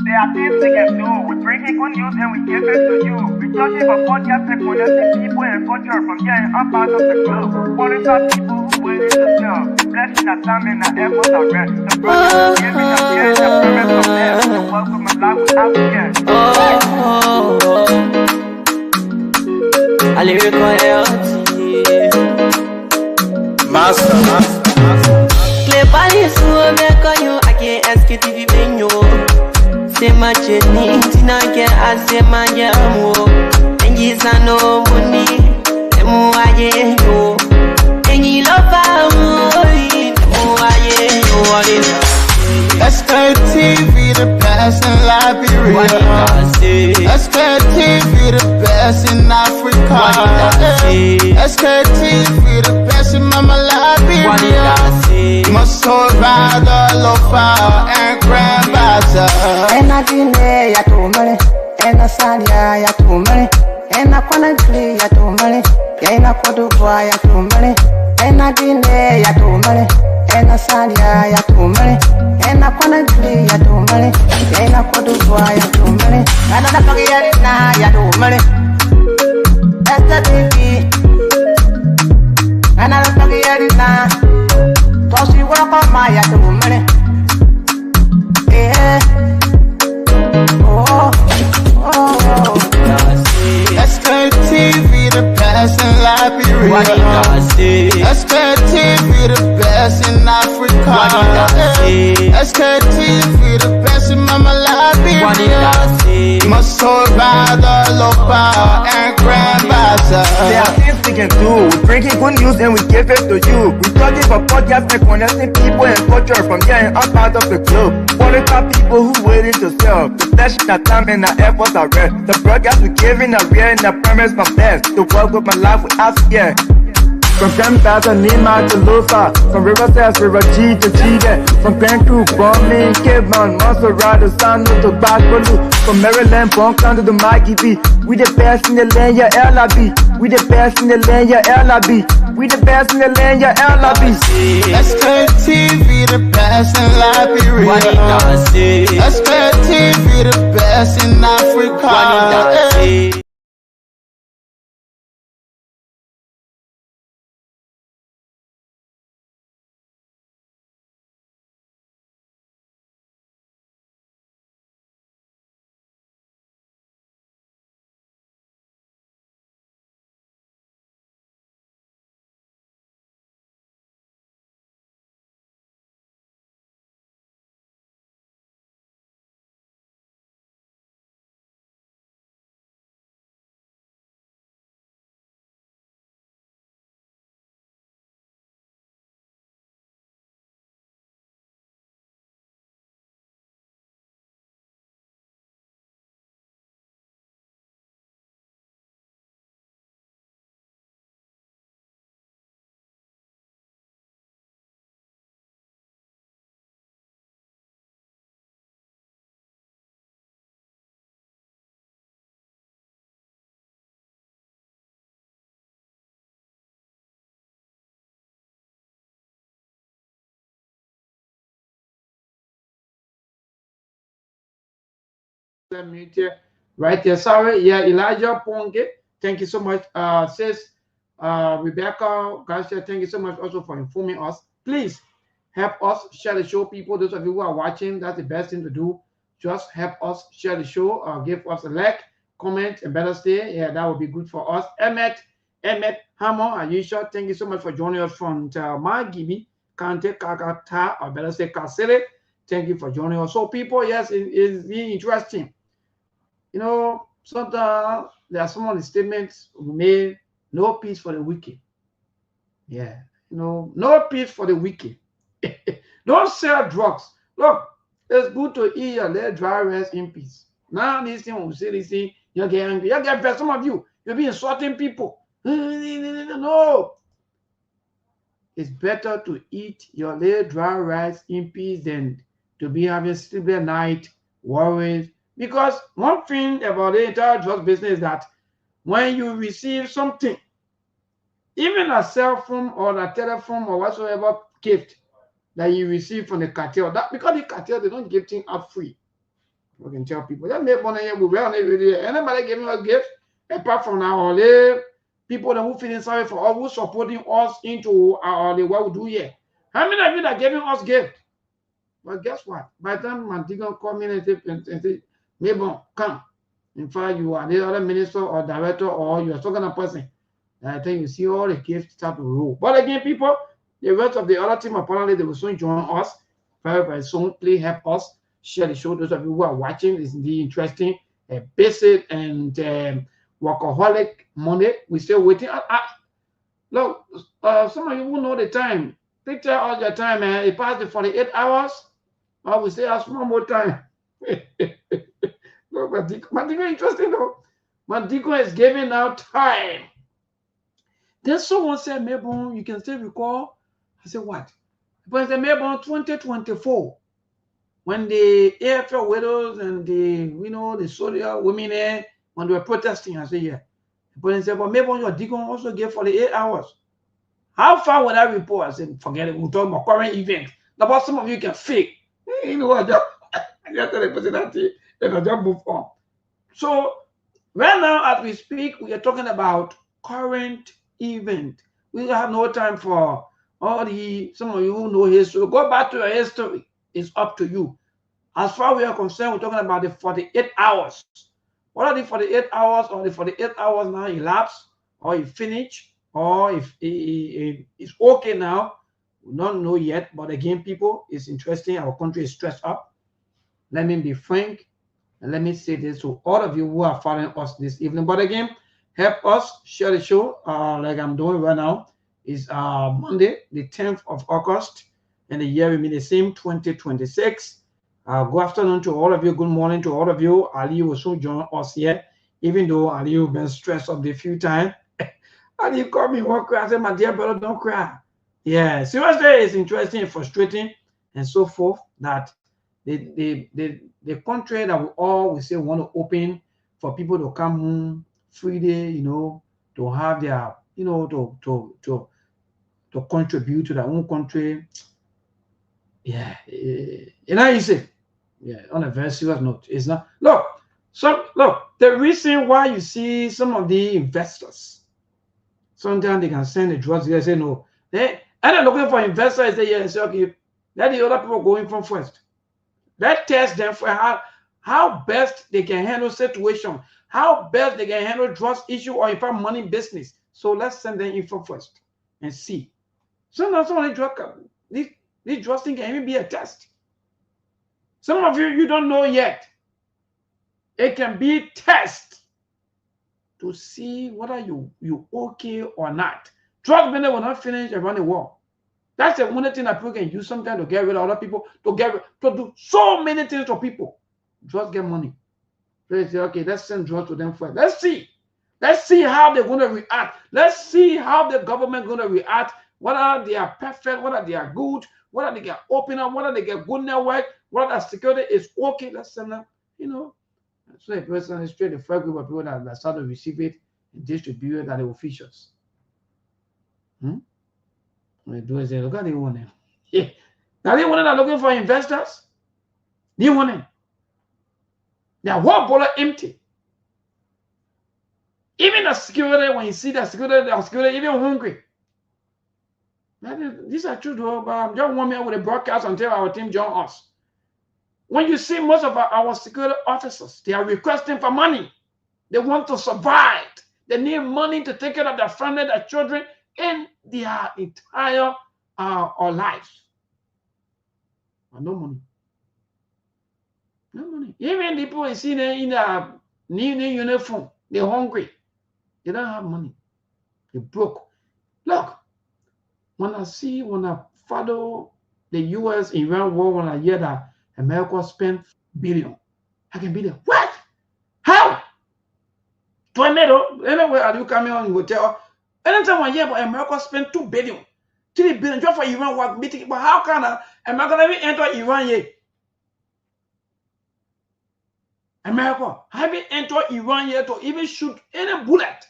There are things we can do. We bring in good news and we give it to you. We searching for podcast and connecting people and culture from here and up out of the globe. Qualified people who willing to serve. Blessing our time and our efforts are rest. The brothers giving us here the promise of death. The welcome of life without fear. I live for Master. Play Paris, who make you again Sktv-Lib. Say my journey, Tina get as a man, and he's a no money, and more I know, and he love Sktv, the best in Liberia. Sktv, the best in Africa. Sktv, the best in Mama Liberia. Must hold by the lofa and grand bazaar. And I didn't ya to money, and I said ya to money, and I couldn't play ya to money, and I could do ya to money, and I didn't ya to money, and I said ya to money, and I couldn't play ya to money, and I could do ya to money, and I forget it now ya to money. That's the TV, and I forget it now. So she walk on my ya to money. Yeah. Sktv, the best in Liberia. Sktv, the best in Africa. Sktv, the best in Mama Liberia. Must hold by the lofa and grand bazaar. There are things we can do. We bring in good news and we give it to you. We talking for podcasts and connecting people and culture from here and up out of the globe. Qualified people who willing to serve. The blessing our time and our efforts are rest. The broadcast we giving are real and the promise from best. The world with my life without fear. From Grandfather Nima to Lufa, from Riverside, River G to Chile, from Grand to Bombay, Cape Mount, Montserrat, Sano to Backwalu, from Maryland, Bonkan to the Mikey B. We the best in the land, yeah, LIB. We the best in the land, yeah, LIB. We the best in the land, yeah, LIB. Sktv, the best in Liberia. Sktv, the best in Africa. Mute here, right there. Sorry, yeah, Elijah Ponge. Thank you so much. Sis Rebecca Garcia, thank you so much also for informing us. Please help us share the show, people. Those of you who are watching, that's the best thing to do. Just help us share the show, give us a like, comment, and better stay. Yeah, that would be good for us. Emmet Hammer, Ayesha, thank you so much for joining us from Margibi, Kante Kakata, or better say Kasele. Thank you for joining us. So, people, yes, it's really interesting. You know, sometimes there are some of the statements we made, no peace for the wicked. Yeah, no peace for the wicked. Don't sell drugs. Look, it's good to eat your let dry rest in peace. Now, this thing, when we say this thing, you get angry. You get some of you, you'll be insulting people. No. It's better to eat your let dry rice in peace than to be having sleepless night, worries. Because one thing about the entire drug business is that when you receive something, even a cell phone or a telephone or whatsoever gift that you receive from the cartel, that because the cartel, they don't give things up free. We can tell people that make money here. We will really. Anybody giving us gift apart from our only people that who feeling sorry for us, who supporting us into our what we do here. How many of you that giving us gift? But guess what? By the time Mantigo come in and say, maybe come. In fact, you are the other minister or director or you are talking to a person. And I think you see all the gifts start to roll. But again, people, the rest of the other team apparently they will soon join us. Very, very soon. Please help us share the show. Those of you who are watching, it's indeed interesting. Basic and workaholic Monday. We're still waiting. Look, some of you who know the time. Picture all your time, man. It passed the 48 hours. I will say ask one more time. No, Mandigo interesting though. Mandigo is giving out time. Then someone said, maybe you can still recall. I said, what? But maybe 2024, when the AFL widows and the the soldier women there, when they were protesting, I said, yeah. But he said, but maybe your deacon also gave 48 hours. How far would I report? I said, forget it. We'll talk about current events. About some of you can fake. You know what? I just tell the person that and I just move on. So right now, as we speak, we are talking about current event. We have no time for all the some of you who know history. Go back to your history. It's up to you. As far as we are concerned, we're talking about the 48 hours. What are the 48 hours or the 48 hours now elapsed or it finished? Or if it's okay now, we don't know yet. But again, people, it's interesting. Our country is stressed up. Let me be frank, and let me say this to all of you who are following us this evening. But again, help us share the show like I'm doing right now. It's Monday, the 10th of August, and the year remains the same, 2026. Good afternoon to all of you. Good morning to all of you. Ali will soon join us here, even though Ali has been stressed up a few times. And he called me one cry. I said, my dear brother, don't cry. Yeah, seriously, it's interesting and frustrating and so forth that the country that we all we say want to open for people to come home freely, to have their, to contribute to their own country. Yeah, easy. Yeah, on a very serious note, it's not. Look, the reason why you see some of the investors. Sometimes they can send the drugs. They say no. And they're looking for investors. They say yes. Okay, let the other people go in from first. Let's test them for how best they can handle situation, how best they can handle drugs issue or in fact money business. So let's send them in from first and see. Sometimes some of these drugs thing can even be a test. Some of you don't know yet. It can be a test to see whether you okay or not. Drug money will not finish around the world. That's the only thing that people can use sometimes to get rid of other people, to do so many things to people. Drugs get money. They say, okay, let's send drugs to them first. Let's see. Let's see how they're going to react. Let's see how the government going to react. Whether they are perfect, whether they are good, whether they get open up, whether they get good network, whether the security is okay. Let's send them, So the person is straight the first group of people that start to receive it and distribute it are the officials. They do is say, look at the one. Yeah. Now the one that are looking for investors. The one. Their whole wallet empty. Even the security, when you see the security even hungry. These are true though, but I'm just warming up with a broadcast until our team join us. When you see most of our security officers, they are requesting for money. They want to survive. They need money to take care of their family, their children, and their entire lives. But no money. No money. Even the people you see in a new uniform, they're hungry. They don't have money. They're broke. Look, when I follow the US-Iran war, when I hear that America spent billion. I can be there. What? How? Tornado. Anyway, are you coming on hotel? Anytime I hear about America spent $2 billion, $3 billion just for Iran war meeting. But how can America even enter Iran yet? America haven't entered Iran yet to even shoot any bullet.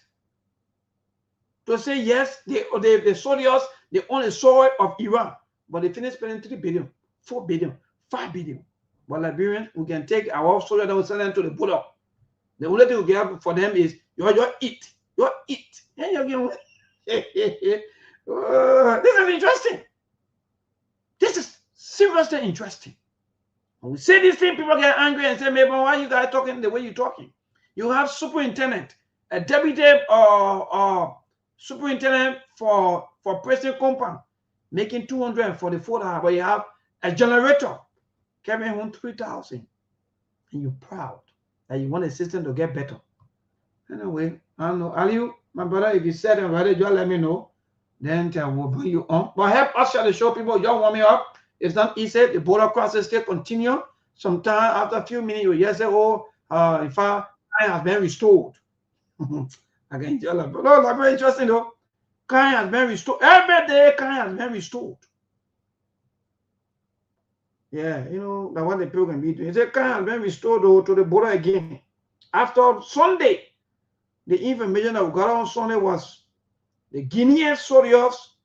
To say yes, the soldiers, they own the soil of Iran. But they finished spending $3 billion, $4 billion, $5 billion. But Liberians, we can take our soldiers that will send them to the border. The only thing we get for them is you eat. You eat. And you get this is interesting. This is seriously interesting. When we say this thing, people get angry and say, maybe why you guys talking the way you're talking? You have superintendent, a deputy or superintendent for president compound making $244, but you have a generator coming home $3,000, and you're proud that you want the system to get better. Anyway, I don't know. Aliu, my brother, if you said and ready, just let me know. Then we'll bring you on. But help us share the show, people. Y'all warm me up. It's not easy. The border crosses still continue. Sometime after a few minutes, you just say, oh, in fact, I have been restored. Again, no, that's very interesting though. Kind has been restored. Every day, kind has been restored. Yeah, you know, that's what the people can be doing. He said, kind has been restored though, to the border again. After Sunday, the information that we got on Sunday was the Guinean soldiers,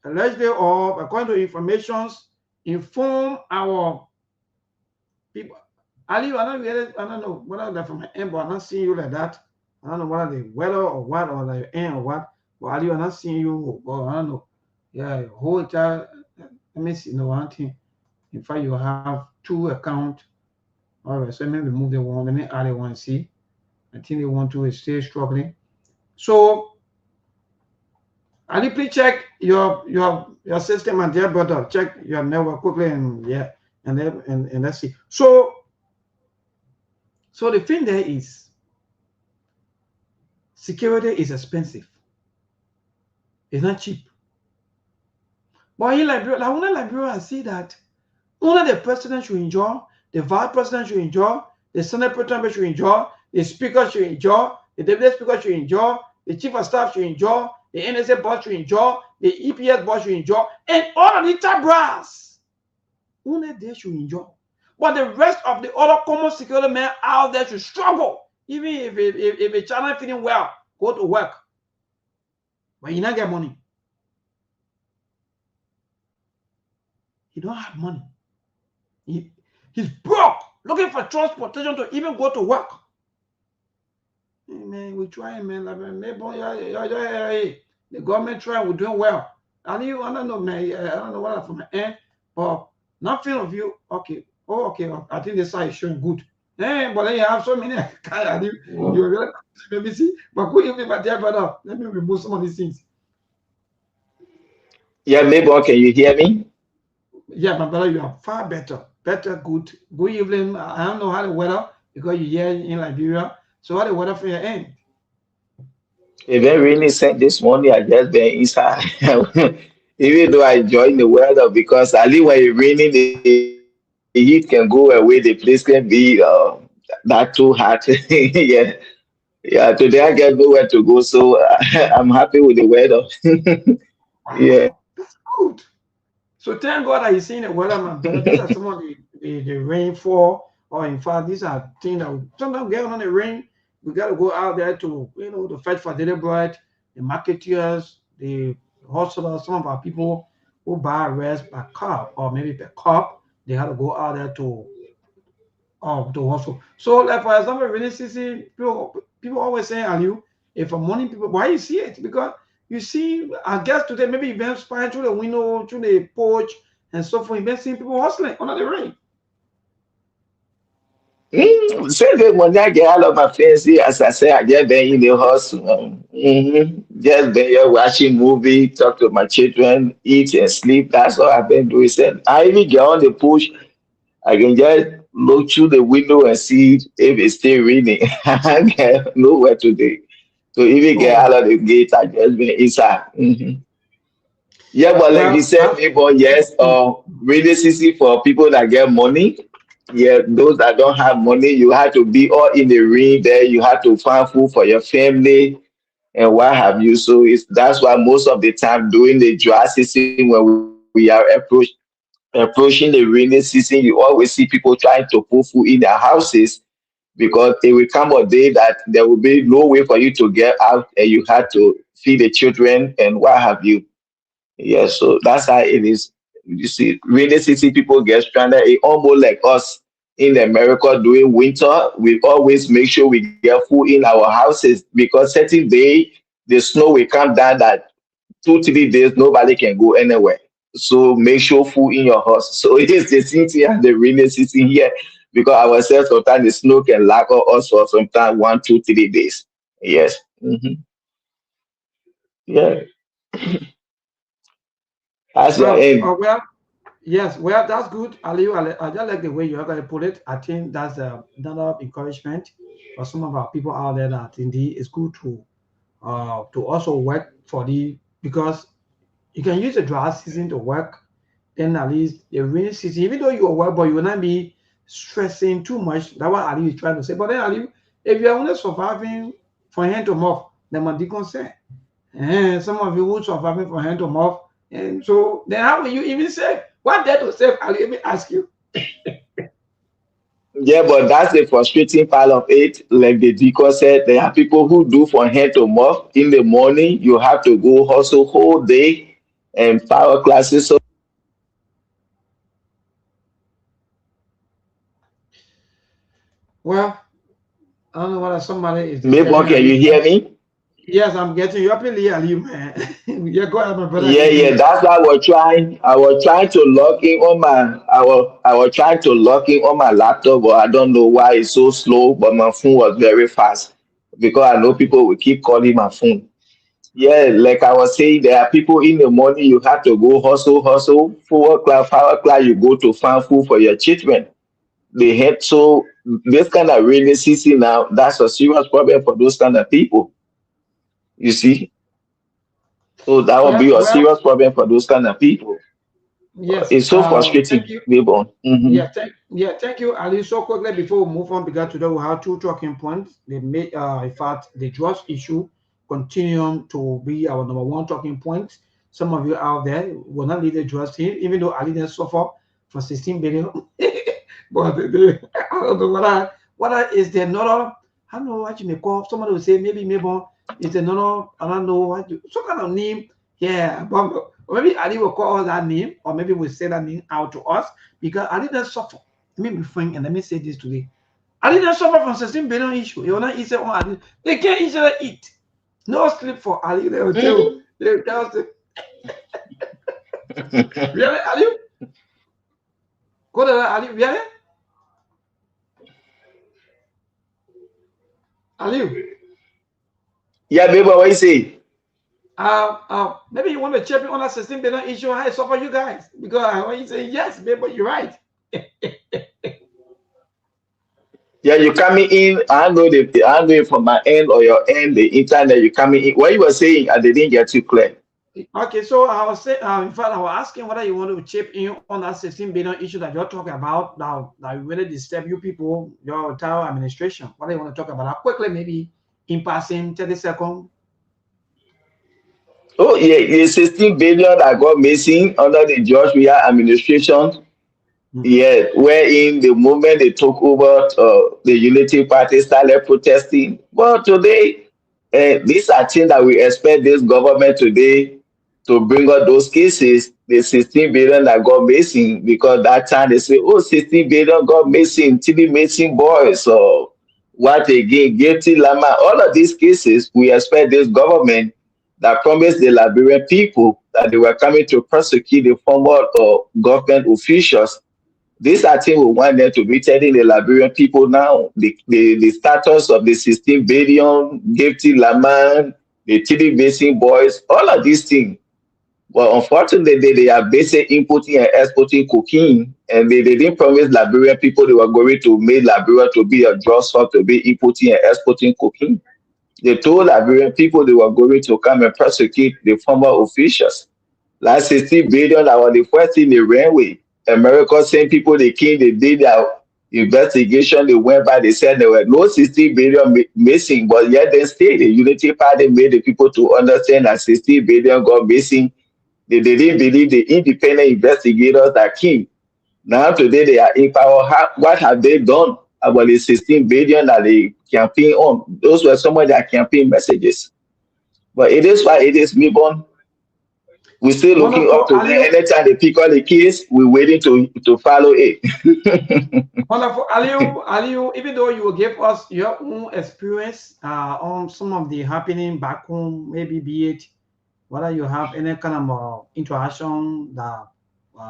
allegedly, or according to information, inform our people. Ali, I don't know whether that's from my end, but I'm not seeing you like that. I don't know whether the weather or what, or like end or what. But Ali, I'm not seeing you. But I don't know. Yeah, whole time. Let me see. No, one thing. In fact, you have 2 accounts. All right, so let me remove the one. Let me add the one. See, I think they want to stay struggling. So, Ali, please check your system and their brother. Check your network quickly and yeah, and let's see. So the thing there is, security is expensive. It's not cheap. But in Liberia, like when Liberia see that only the president should enjoy, the vice president should enjoy, the senate president should enjoy, the speaker should enjoy, the deputy speaker should enjoy, the chief of staff should enjoy, the NSA boss should enjoy, the EPS boss should enjoy, and all of the top brass. Only they should enjoy. But the rest of the other common security men out there should struggle. Even if a channel feeling well, go to work. But you not get money. He don't have money. He's broke, looking for transportation to even go to work. Hey, man, we trying, man. Like, the government trying, we're doing well. I don't know, man. I don't know what from my end, but nothing of you. Okay. Oh, okay. I think this side is showing good. Hey, but then you have so many. You're really, let me see. But could you be my dear brother? Let me remove some of these things. Yeah, maybe. Can you hear me? Yeah, my brother, you are far better. Better, good. Good evening. I don't know how the weather, because you're here in Liberia. So how the weather for your end? It been really sad this morning. I just been inside. Even though I enjoy the weather, because at least when it's raining, the heat can go away. The place can be not too hot. Yeah, yeah. Today I get nowhere to go, so I'm happy with the weather. Yeah. That's good. So thank God that you're seeing the weather, man. These are some of the rainfall, or in fact, these are things that sometimes get on the rain. We got to go out there to, to fight for daily bread. The marketeers, the hustlers, some of our people who buy rice by cup or maybe per cup, they have to go out there to hustle. So, like for example, really see people always say, Aliu, if for money people, why you see it? Because you see, I guess today maybe you've been spying through the window, through the porch, and so forth. You've been seeing people hustling under the rain. Same thing when I get out of my fancy, as I say, I just been in the house. Just been here watching movie, talk to my children, eat and sleep. That's all I've been doing. So I even get on the push. I can just look through the window and see if it's still raining. I get nowhere today. So if you get out of the gate, I just been inside. Yeah, but like you said, people, yes, really easy for people that get money. Yeah, those that don't have money, you have to be all in the ring there. You have to find food for your family and what have you. So that's why most of the time during the dry season, when we are approaching the rainy season, you always see people trying to put food in their houses, because it will come a day that there will be no way for you to get out and you have to feed the children and what have you. Yeah, so that's how it is. You see, rainy season people get stranded. It almost like us in America during winter. We always make sure we get food in our houses because certain day the snow will come down that 2 3 days nobody can go anywhere. So make sure food in your house. So it is the season and the rainy season here because ourselves sometimes the snow can lack us for sometimes 1 2 3 days. Yes. Yeah. That's your Well, end. well, yes, well, that's good. Ali, I just like the way you are going to put it. I think that's another encouragement for some of our people out there that indeed it's good to also work for the because you can use the dry season to work. Then at least the rainy season, even though you are work, but you will not be stressing too much. That's what Ali is trying to say. But then Ali, if you are only surviving from hand to mouth, then might be concerned. And some of you who surviving from hand to mouth, and so then how will you even save? What debt to save? Ali, let me ask you. Yeah, but that's the frustrating part of it. Like the deacon said, there are people who do from head to mouth. In the morning, you have to go hustle whole day and power classes. So Well, I don't know whether somebody is maybe disturbing can Ali. you hear me? Yes, I'm getting you up in the Ali, man. Yeah, go ahead, my brother. I Yeah, can hear yeah, you. that's why I was trying. I was trying to log in on my I was trying to log in on my laptop, but I don't know why it's so slow. But my phone was very fast because I know people will keep calling my phone. Yeah, like I was saying, there are people in the morning you have to go hustle, hustle, 4 o'clock, 5 o'clock, you go to find food for your children. They had so this kind of rainy season now, that's a serious problem for those kind of people. You see? So that would Yeah, be a well, serious problem for those kind of people. yes. It's so Thank frustrating, you. Wilbon. Thank you, Ali. So quickly before we move on, because today we have two talking points. They made, in fact, the drugs issue continue to be our number one talking point. Some of you out there will not leave the drugs here, even though Ali didn't suffer for 16 billion. But I don't know what is there another. I don't know what you may call. Somebody will say maybe it's another. I don't know what you some kind of name. Yeah, but or maybe Ali will call us that name, or maybe we'll say that name out to us because Ali didn't suffer. Let me be frank and let me say this today. Ali didn't suffer from 16 billion issue. He will not eat on Ali. They can't easily eat. No sleep for Ali. They will tell. They will tell us. Really, Ali? Go to Ali. Really? Ali? Yeah, baby, what you say? Maybe you want to check on that 16 billion issue. How it suffer you guys? Because when you say yes, baby, you're right. Yeah, you coming in. I know it from my end or your end, the internet, you coming in. What you were saying, I didn't get you clear. Okay, so I was saying, in fact, I was asking whether you want to chip in on that 16 billion issue that you're talking about now that really disturb you people, your entire administration. What do you want to talk about? Quickly, maybe in passing, 30 seconds. Oh, yeah, the 16 billion that got missing under the George Weah administration. Yeah, wherein the moment they took over, the Unity Party started protesting. But today, these are things that we expect this government today to bring up those cases, the 16 billion that got missing, because that time they say, oh, 16 billion got missing, TV missing boys, or what again, guilty lama. All of these cases, we expect this government that promised the Liberian people that they were coming to prosecute the former government officials. These are things we want them to be telling the Liberian people now. The status of the 16 billion, Gifty Laman, the TD Basin boys, all of these things. But unfortunately, they are basically importing and exporting cocaine, and they didn't promise Liberian people they were going to make Liberia to be a drug hub to be importing and exporting cocaine. They told Liberian people they were going to come and prosecute the former officials. Like 60 billion that was the first thing they ran with. America sent people they came, they did their investigation, they went by, they said there were no 60 billion missing, but yet they stayed. The Unity Party made the people to understand that 60 billion got missing. They didn't believe the independent investigators that came. Now today they are in power. What have they done about the 16 billion that they campaign on? Those were some of their campaign messages. But it is why it is, Mibon. We still looking up Wonderful, to them. Aliu. Anytime they pick up the case, we waiting to follow it. Wonderful, Aliu. Even though you will give us your own experience on some of the happening back home, maybe be it whether you have any kind of interaction that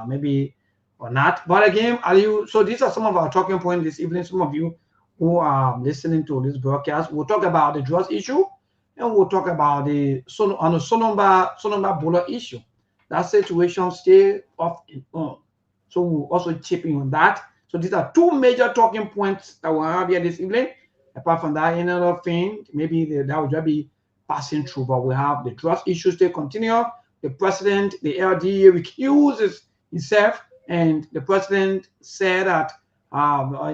maybe or not. But again, Aliu, so these are some of our talking points this evening. Some of you who are listening to this broadcast, we'll talk about the drugs issue, and we'll talk about the Sonoma Bula issue. That situation stay off and on. So we'll also chip in on that. So these are two major talking points that we'll have here this evening. Apart from that, any other thing, maybe that will just be passing through, but we have the drugs issues still continue. The president, the LDA recuses himself, and the president said that,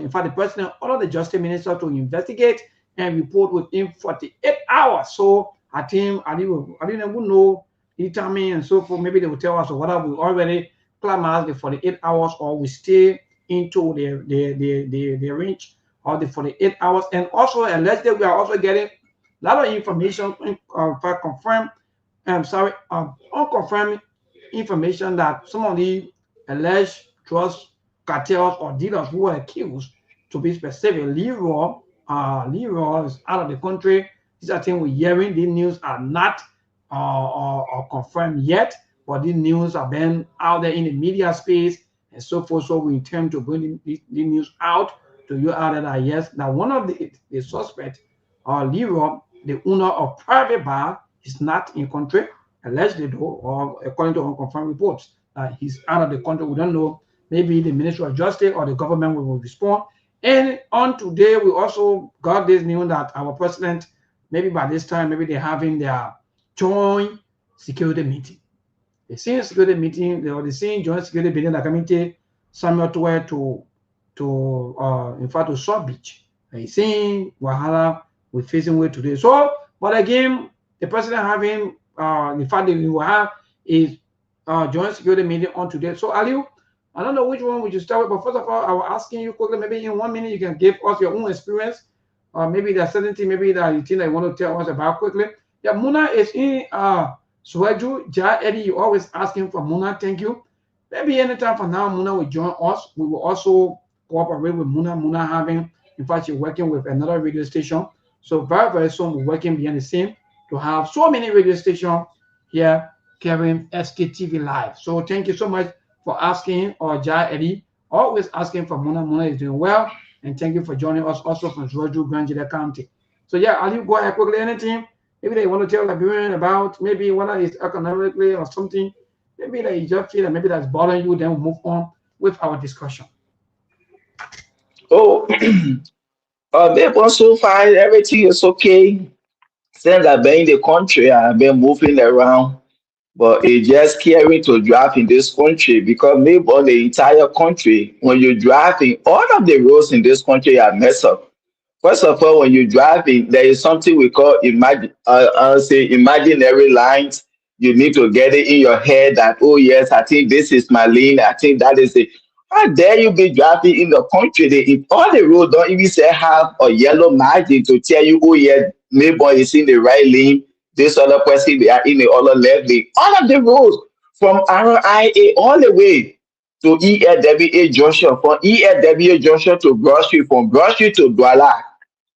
in fact, the president ordered the justice minister to investigate and report within 48 hours. So I think I didn't even know the timing and so forth. Maybe they will tell us whether we already climax the 48 hours or we stay into the range of the 48 hours. And also, allegedly, we are also getting a lot of information, unconfirmed information that some of the alleged drugs cartels or dealers who were accused, to be specific, Leroy is out of the country. These are things we're hearing. These news are not confirmed yet, but these news have been out there in the media space and so forth. So we intend to bring the news out to you out there that yes, now one of the suspects, Leroy, the owner of private bar, is not in country, allegedly though, or according to unconfirmed reports, he's out of the country. We don't know. Maybe the Ministry of Justice or the government will respond. And on today, we also got this news that our president, maybe by this time, maybe they're having their joint security meeting. The same security meeting, the same joint security meeting that committee Samuel to in fact to South Beach. He's saying Wahala we're facing with today. So, but again, the president having in fact we will have is joint security meeting on today. So Aliu, I don't know which one we should start with, but first of all, I was asking you quickly, maybe in 1 minute you can give us your own experience, maybe there's certain thing, maybe that you think that you want to tell us about quickly. Yeah, Muna is in Sueju, Ja Eddie, you always asking for Muna, thank you. Maybe anytime from now, Muna will join us. We will also cooperate with Muna. Muna having, in fact, she's working with another radio station. So very, very soon we're working behind the scene to have so many radio stations here carrying Sktv-Lib. So thank you so much for asking, or Ja Eddie, always asking for Muna. Muna is doing well. And thank you for joining us also from Sueju, Grand Jeda County. So yeah, Aliu, go ahead quickly, anything. Maybe they want to tell Liberian about maybe whether it's economically or something. Maybe that you just feel that maybe that's bothering you, then we'll move on with our discussion. Oh, babe, so far everything is okay. Since I've been in the country, I've been moving around, but it's just scary to drive in this country because maybe on the entire country, when you're driving, all of the roads in this country are messed up. First of all, when you're driving, there is something we call imaginary lines. You need to get it in your head that, oh yes, I think this is my lane. I think that is it. How dare you be driving in the country? If all the roads don't even say have a yellow margin to tell you, oh yeah, maybe is in the right lane. This other person, they are in the other left lane. All of the roads from RIA all the way to ELWA Junction, from ELWA Junction to Broad Street, from Broad Street to Douala.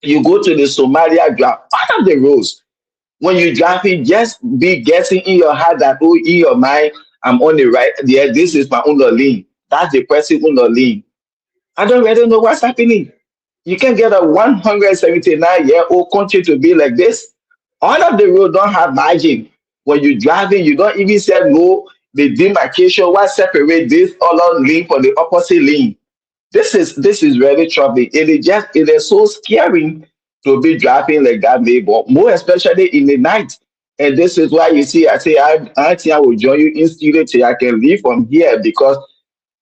You go to the Somalia drive, all of the roads. When you driving, just be getting in your heart that, oh, in your mind, I'm on the right. Yeah, this is my own lane. That's the person on the lane. I don't really know what's happening. You can get a 179-year-old country to be like this. All of the roads don't have margin. When you're driving, you don't even say no, the demarcation, what separate this other lane from the opposite lane. This is really troubling. It is so scary to be driving like that, maybe, more especially in the night. And this is why you see, I say, I think I will join you in studio till I can leave from here because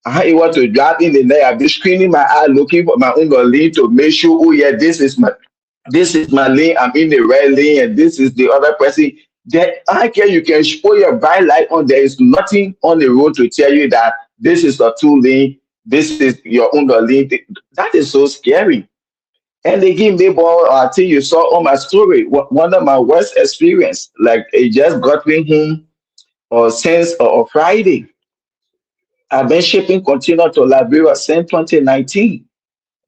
I want to drive in the night. I'll be screening my eye, looking for my own lane to make sure, oh yeah, this is my lane. I'm in the right lane, and this is the other person. Then I care you can show your bright light on. There is nothing on the road to tell you that this is a two lane. This is your own lane. That is so scary. And again, maybe I think you saw on my story, one of my worst experience. Like it just got me home. or since or Friday. I've been shipping container to Liberia since 2019.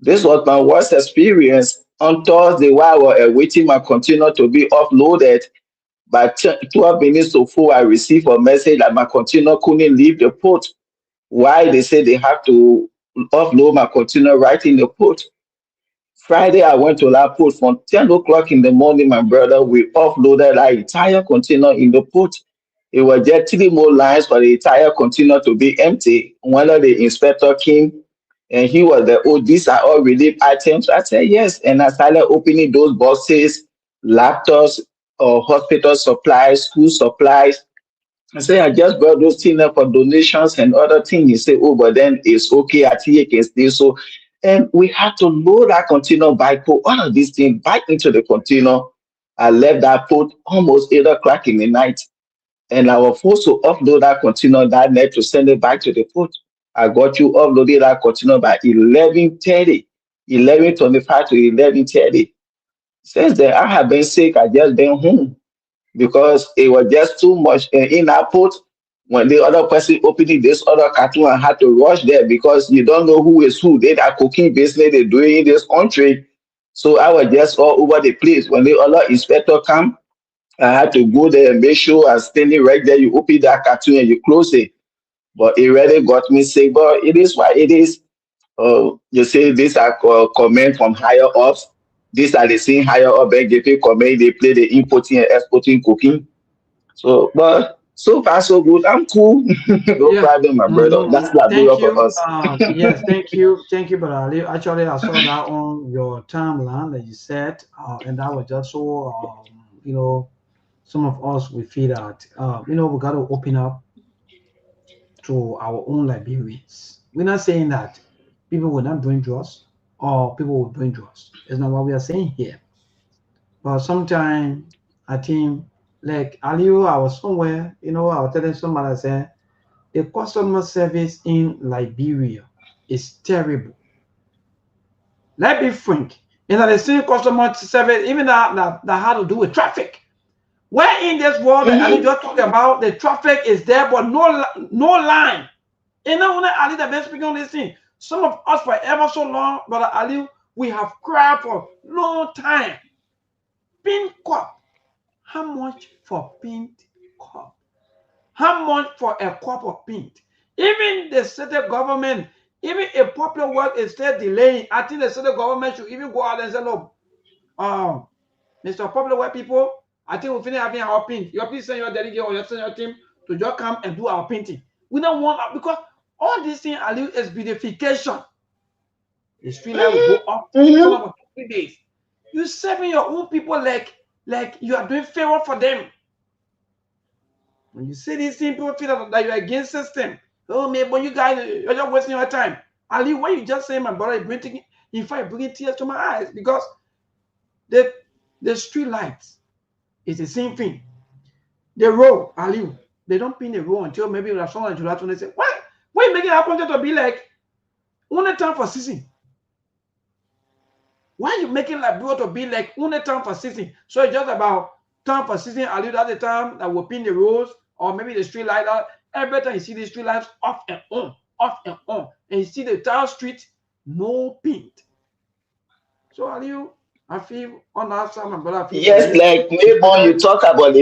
This was my worst experience. On Thursday, while I was waiting my container to be offloaded, by 12 minutes to 4, I received a message that my container couldn't leave the port. Why? They said they have to offload my container right in the port. Friday, I went to that port from 10 o'clock in the morning. My brother, we offloaded our entire container in the port. It was just 3 more lines for the entire container to be empty. One of the inspector came and he was like, oh, these are all relief items. I said, yes. And I started opening those boxes, laptops, or hospital supplies, school supplies. I say I just brought those things up for donations and other things. He said, oh, but then it's okay. I think you can stay. So, and we had to load that container by put all of these things back into the container. I left that port almost 8 o'clock in the night. And I was forced to offload that container that night to send it back to the port. I got you offloaded that container by 11:30, 11:25 to 11:30. Since then, I have been sick. I just been home because it was just too much in our port. When the other person opening this other cartoon, I had to rush there because you don't know who is who. They are cooking business they're doing in this country. So I was just all over the place. When the other inspector come, I had to go there and make sure I'm standing right there. You open that cartoon and you close it. But it really got me sick. But it is what it is. You say these are comment from higher ups. These are the same higher up and get comment. They play the importing and exporting cooking. So, but so far so good. I'm cool. No Yeah. problem, my brother. That's Liberia Thank for you. us. Yes, thank you, Brother Ali. Actually, I saw that on your timeline that you said, and that was just so, some of us we feel that, we got to open up to our own Liberians. We're not saying that people will not bring drugs or people will bring drugs. That's not what we are saying here. But sometimes I think, like Aliu, I was somewhere, I was telling somebody, I said, the customer service in Liberia is terrible. Let's be frank. The same customer service, even that had to do with traffic. Where in this world that Ali just talked about, the traffic is there, but no line. When Ali that been speaking on this thing, some of us for ever so long, Brother Ali, we have cried for long time. Pin cup. How much for pint cup? How much for a cup of paint? Even the state government, even a popular work is still delaying. I think the state government should even go out and say, look, Mr. Popular Work people, I think we'll finish having our paint. You please send your delegate or you send your team to just come and do our painting. We don't want that because all these things are is beautification. The street light will go up for 3 days. You're serving your own people like you are doing favor for them. When you see these things, people feel that you're against system. Oh, man, but you guys, you're just wasting your time. Ali, what you just say, my brother, in fact, bringing tears to my eyes because the street lights is the same thing. The road, Ali, they don't pin the road until maybe that's someone in July 20 say, why are you making our content to be like only time for season? Why are you making Liberia to be like only time for season? So it's just about time for season, Ali, that's the time that will pin the roads or maybe the street light out. Every time you see the street lights off and on, and you see the town street, no paint. So Ali, I feel on that side, my brother. Yes, like neighbor, you talk about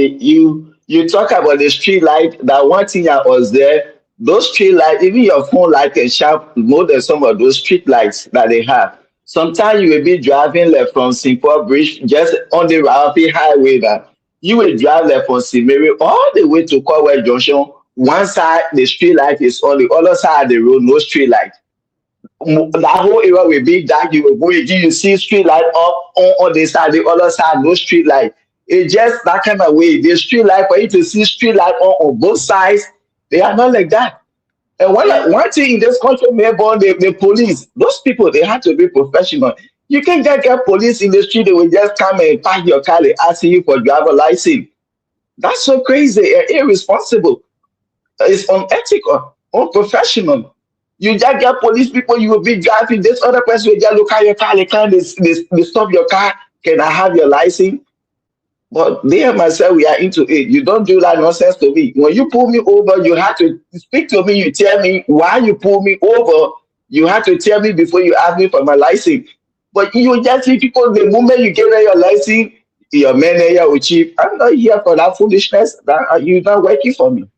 the street light. That one thing I was there. Those street lights, even your phone light can sharp more than some of those street lights that they have. Sometimes you will be driving left from Singapore Bridge, just on the Rafi Highway. That you will drive left from Simeri all the way to Corwell Junction. One side the street light is on, the other side of the road no street light. That whole area will be dark. You will go again, you see street light up on the side, the other side, no street light. It's just that kind of way. The street light, for you to see street light on both sides, they are not like that. And one thing in this country, Melbourne, the police, those people, they have to be professional. You can't just get police in the street, they will just come and park your car and ask you for driver license. That's so crazy and irresponsible. It's unethical, unprofessional. You just get police people, you will be driving, this other person will just look at your car, they stop your car, can I have your license? But me and myself, we are into it. You don't do that nonsense to me. When you pull me over, you have to speak to me. You tell me why you pull me over. You have to tell me before you ask me for my license. But you just see people the moment you get your license, your manager will chief. I'm not here for that foolishness. That you're not working for me.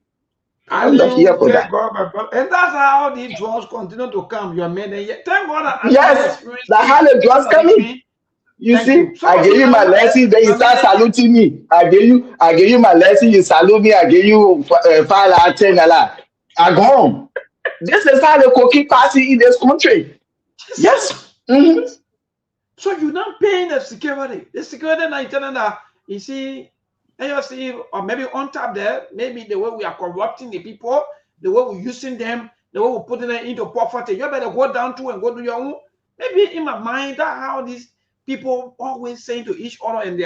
I'm And not here you for thank that. God, my brother. And that's how these drugs continue to come. Your men, and yet, thank God that I didn't Yes, experience the it. how the Some drugs of coming. me, You thank you. see, Some I of gave you you my now, lesson, then you my start men, saluting me. I gave you my lesson, you salute me, I gave you 5 out of 10. I go home. This is how the cookie passing in this country. Yes. Jesus. So you're not paying the security. The security now telling that you see, and you see, or maybe on top there, maybe the way we are corrupting the people, the way we're using them, the way we're putting them into poverty. You better go down to and go do your own. Maybe in my mind, that how these people always saying to each other and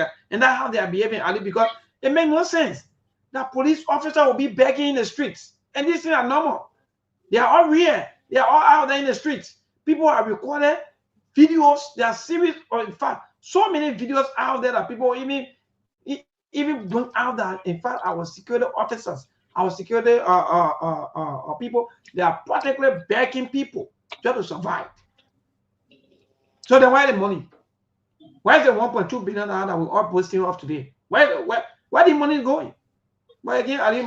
that how they are behaving, Ali, because it makes no sense. That police officer will be begging in the streets, and these things are normal. They are all real. They are all out there in the streets. People are recorded videos. There are series, or in fact, so many videos out there that people even bring out that in fact our security officers, our security people, they are practically begging people just to survive. So then why the money? Why is the 1.2 billion that we all posting off today? Where the money is going? But again, I think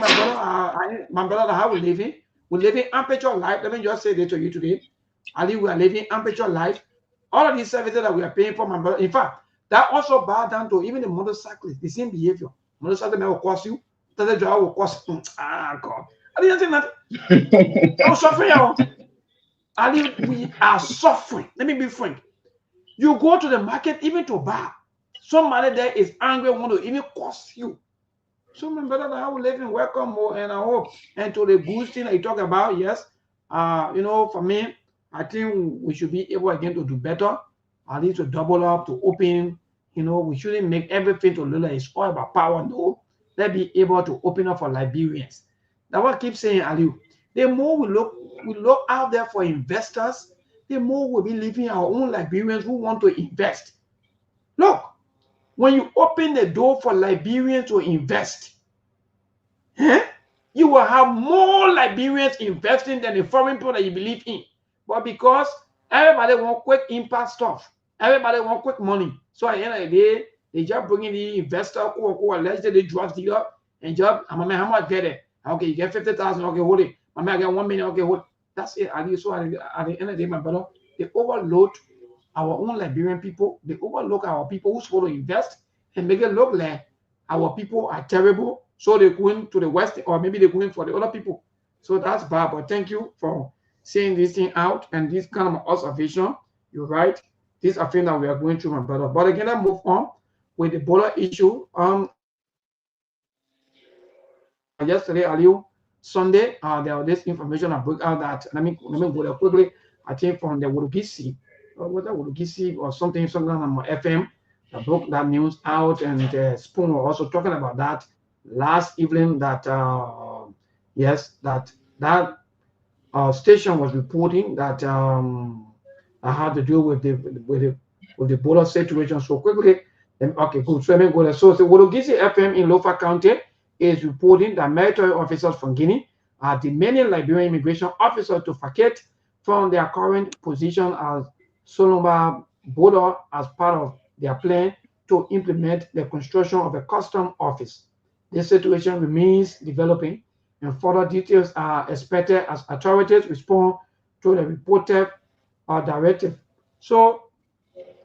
my brother, how we living? We're living amperature life. Let me just say this to you today. I think we are living amperature life. All of these services that we are paying for, my brother. In fact, that also bows down to even the motorcyclists, the same behavior. Motorcycle will cost you. The driver will cost you. God. I didn't think that. I was suffering. I think we are suffering. Let me be frank. You go to the market even to buy. Somebody there is angry, want to even cost you. So, my brother, I will live in welcome more, and I hope. And to the good thing that you talk about, yes, for me, I think we should be able again to do better. I need to double up, to open. We shouldn't make everything to look like it's all about power. No, let's be able to open up for Liberians. Now, what I keep saying, Aliu, the more we look out there for investors, the more we'll be leaving our own Liberians who want to invest. Look, when you open the door for Liberians to invest, you will have more Liberians investing than the foreign people that you believe in. But because everybody want quick impact stuff, everybody want quick money. So at the end of the day, they just bring in the investor who allegedly drugs dealer and just, I'm man, how much get it? Okay, you get 50,000, okay, hold it. My man, I get 1 million, okay, hold it. That's it. So at the end of the day, my brother, they overload our own Liberian people. They overlook our people who's supposed to invest and make it look like our people are terrible. So they're going to the West, or maybe they're going for the other people. So that's bad. But thank you for saying this thing out and this kind of observation. You're right. This is a thing that we are going through, my brother. But again, I move on with the border issue. Yesterday, Aliu, Sunday, there was this information I broke out that let me go there quickly. I think from the Wurugisi, whether Wurugisi or something on my FM. I broke that news out, and Spoon was also talking about that last evening. That yes, that station was reporting that I had to deal with the border situation. So quickly, okay, good. So let me go there. So the Wurugisi FM in Lofa County is reporting that military officers from Guinea are demanding Liberian immigration officers to vacate from their current position as Solomba border as part of their plan to implement the construction of a custom office. This situation remains developing, and further details are expected as authorities respond to the reported directive. So,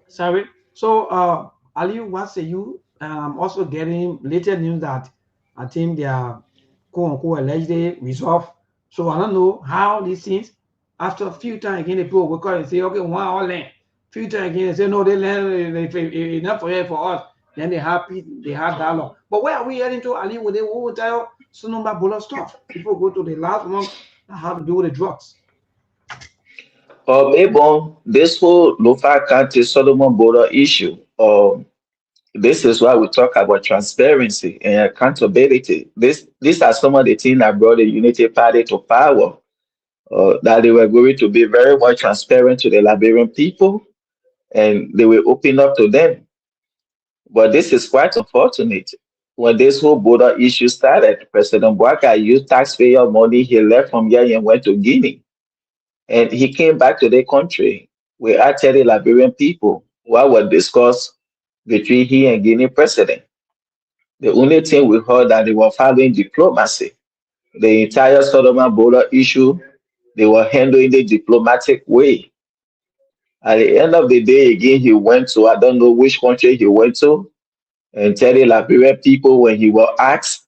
sorry. So, Ali, what say you? Also getting later news that I think they are quote unquote allegedly resolved. So I don't know how these things. After a few times again, the people will call and say, okay, one all land. Few times again, they say no, they land enough for here for us. Then they have dialogue. But where are we heading to, Ali? Will they will tell Sonoma Bola stuff? People go to the last one that have to do with the drugs. Maybe this whole Lofa County Solomon border issue. This is why we talk about transparency and accountability. These are some of the things that brought the Unity Party to power. That they were going to be very much transparent to the Liberian people, and they will open up to them. But this is quite unfortunate. When this whole border issue started, President Bouaka used taxpayer money. He left from here and went to Guinea. And he came back to the country. We actually Liberian people what was discussed between he and Guinea president. The only thing we heard that they were following diplomacy. The entire Solomon border issue, they were handling the diplomatic way. At the end of the day, again, he went to, I don't know which country he went to, and tell the Liberian people when he was asked,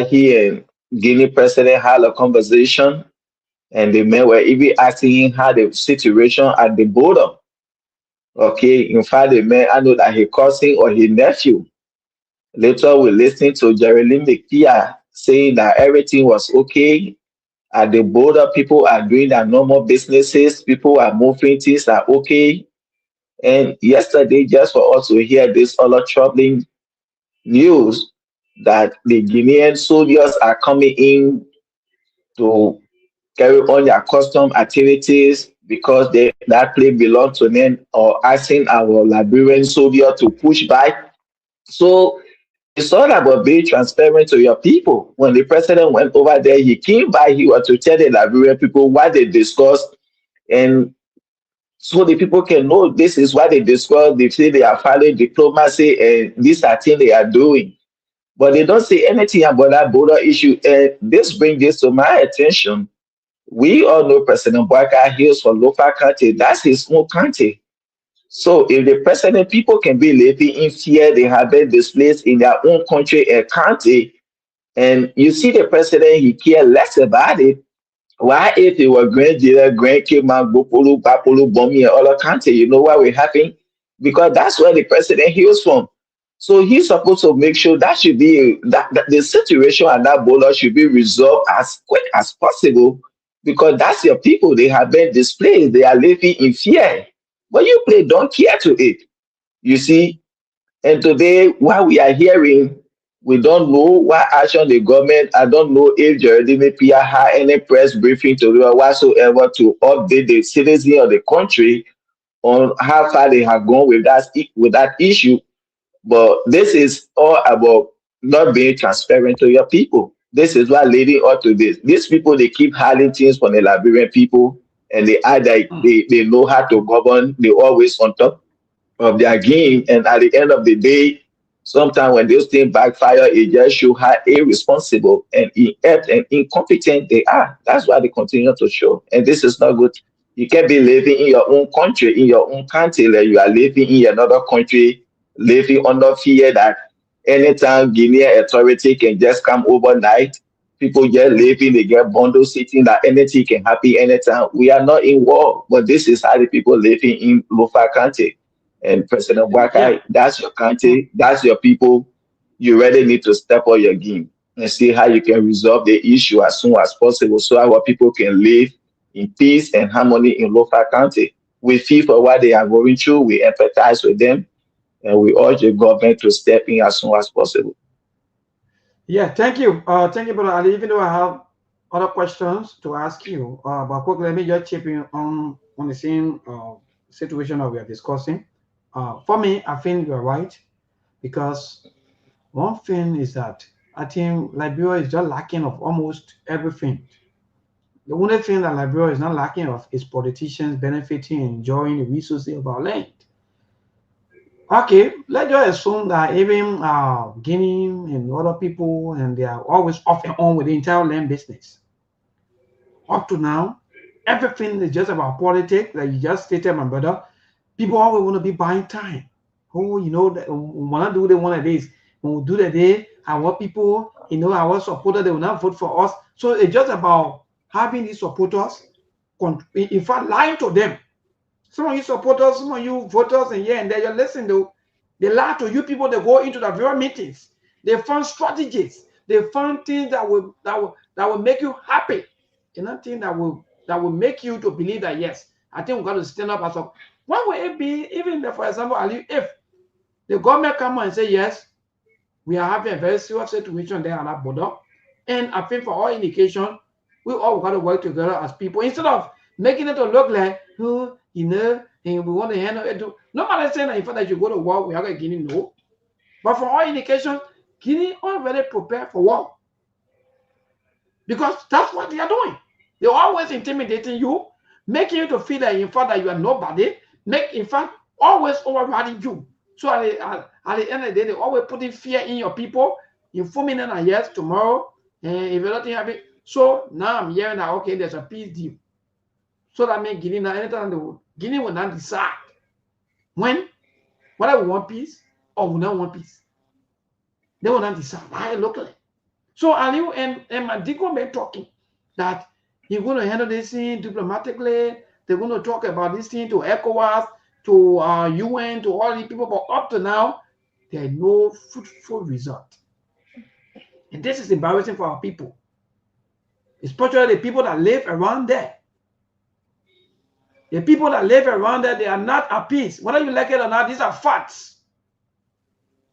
he and Guinea president had a conversation, and the men were even asking him how the situation at the border. Okay, in fact, the man, I know that his cousin or his nephew. Later, we listened to Jeremy McPeer saying that everything was okay at the border. People are doing their normal businesses. People are moving. Things are okay. And yesterday, just for us to hear this other troubling news that the Guinean soldiers are coming in to carry on their custom activities because that place belongs to them, or asking our Liberian soldier to push back. So it's all about being transparent to your people. When the president went over there, he came by, he was to tell the Liberian people what they discussed, and so the people can know this is what they discussed. They say they are following diplomacy, and these are things they are doing. But they don't say anything about that border issue. And this brings this to my attention. We all know President Bouaka hails for local country. That's his own country. So if the president, people can be living in fear, they have been displaced in their own country and country, and you see the president, he care less about it. Why if he were grand King Bopolu, Bapolu, Bomi, and other country, you know why we're having? Because that's where the president hails from. So he's supposed to make sure that should be that the situation at that border should be resolved as quick as possible, because that's your people. They have been displaced. They are living in fear. But you play don't care to it. You see, and today, what we are hearing, we don't know what action the government, I don't know if Jeremy Pia had any press briefing to do or whatsoever to update the citizens of the country on how far they have gone with that issue. But this is all about not being transparent to your people. This is what leading up to this. These people, they keep hiding things from the Liberian people, and they know how to govern. They always on top of their game, and at the end of the day, sometimes when those things backfire, it just shows how irresponsible and inept and incompetent they are. That's why they continue to show, and this is not good. You can't be living in your own country, in your own country, like you are living in another country, living under fear that anytime Guinean authority can just come overnight. People just living, they get bundles sitting that anything can happen anytime. We are not in war, but this is how the people living in Lofa country. And President Yeah. Waka, that's your country, that's your people. You really need to step up your game and see how you can resolve the issue as soon as possible so our people can live in peace and harmony in local country. We feel for what they are going through, we empathize with them, and we urge the government to step in as soon as possible. Yeah, thank you, brother Ali. Even though I have other questions to ask you, but quickly, let me just chip in on the same situation that we are discussing. For me, I think you're right, because one thing is that I think Liberia is just lacking of almost everything. The only thing that Liberia is not lacking of is politicians benefiting and enjoying the resources of our land. Okay, let's just assume that even Guinea and other people, and they are always off and on with the entire land business. Up to now, everything is just about politics, like you just stated, my brother. People always want to be buying time. Oh, you know, that when I do the one of these, when we do the day, our people, you know, our supporters, they will not vote for us. So it's just about having these supporters, in fact, lying to them. Some of you supporters, some of you voters, and yeah, and there you listen to, they lie to you people. They go into the very meetings. They find strategies. They find things that will make you happy. And nothing that will make you to believe that yes, I think we got to stand up as a. What will it be, even if, for example, Ali, if the government come and say yes, we are having a very serious situation there on that border, and I think for all indication, we all got to work together as people instead of making it to look like, oh, you know, and we want to handle it. Nobody saying that in fact that you go to war, we are going to no. But for all indications, Guinea already prepared for war. Because that's what they are doing. They're always intimidating you, making you to feel that in fact that you are nobody, in fact always overriding you. So at the end of the day, they always putting fear in your people, informing them that yes, tomorrow, and if nothing happens. So now I'm hearing that okay, there's a peace deal. So that means Guinea now anytime Guinea will not decide whether we want peace or we don't want peace. They will not decide right locally. So Aliu and Madigo been talking that he's going to handle this thing diplomatically. They're going to talk about this thing to ECOWAS, to UN, to all these people. But up to now, there is no fruitful result. And this is embarrassing for our people, especially the people that live around there. The people that live around there, they are not at peace. Whether you like it or not, these are facts.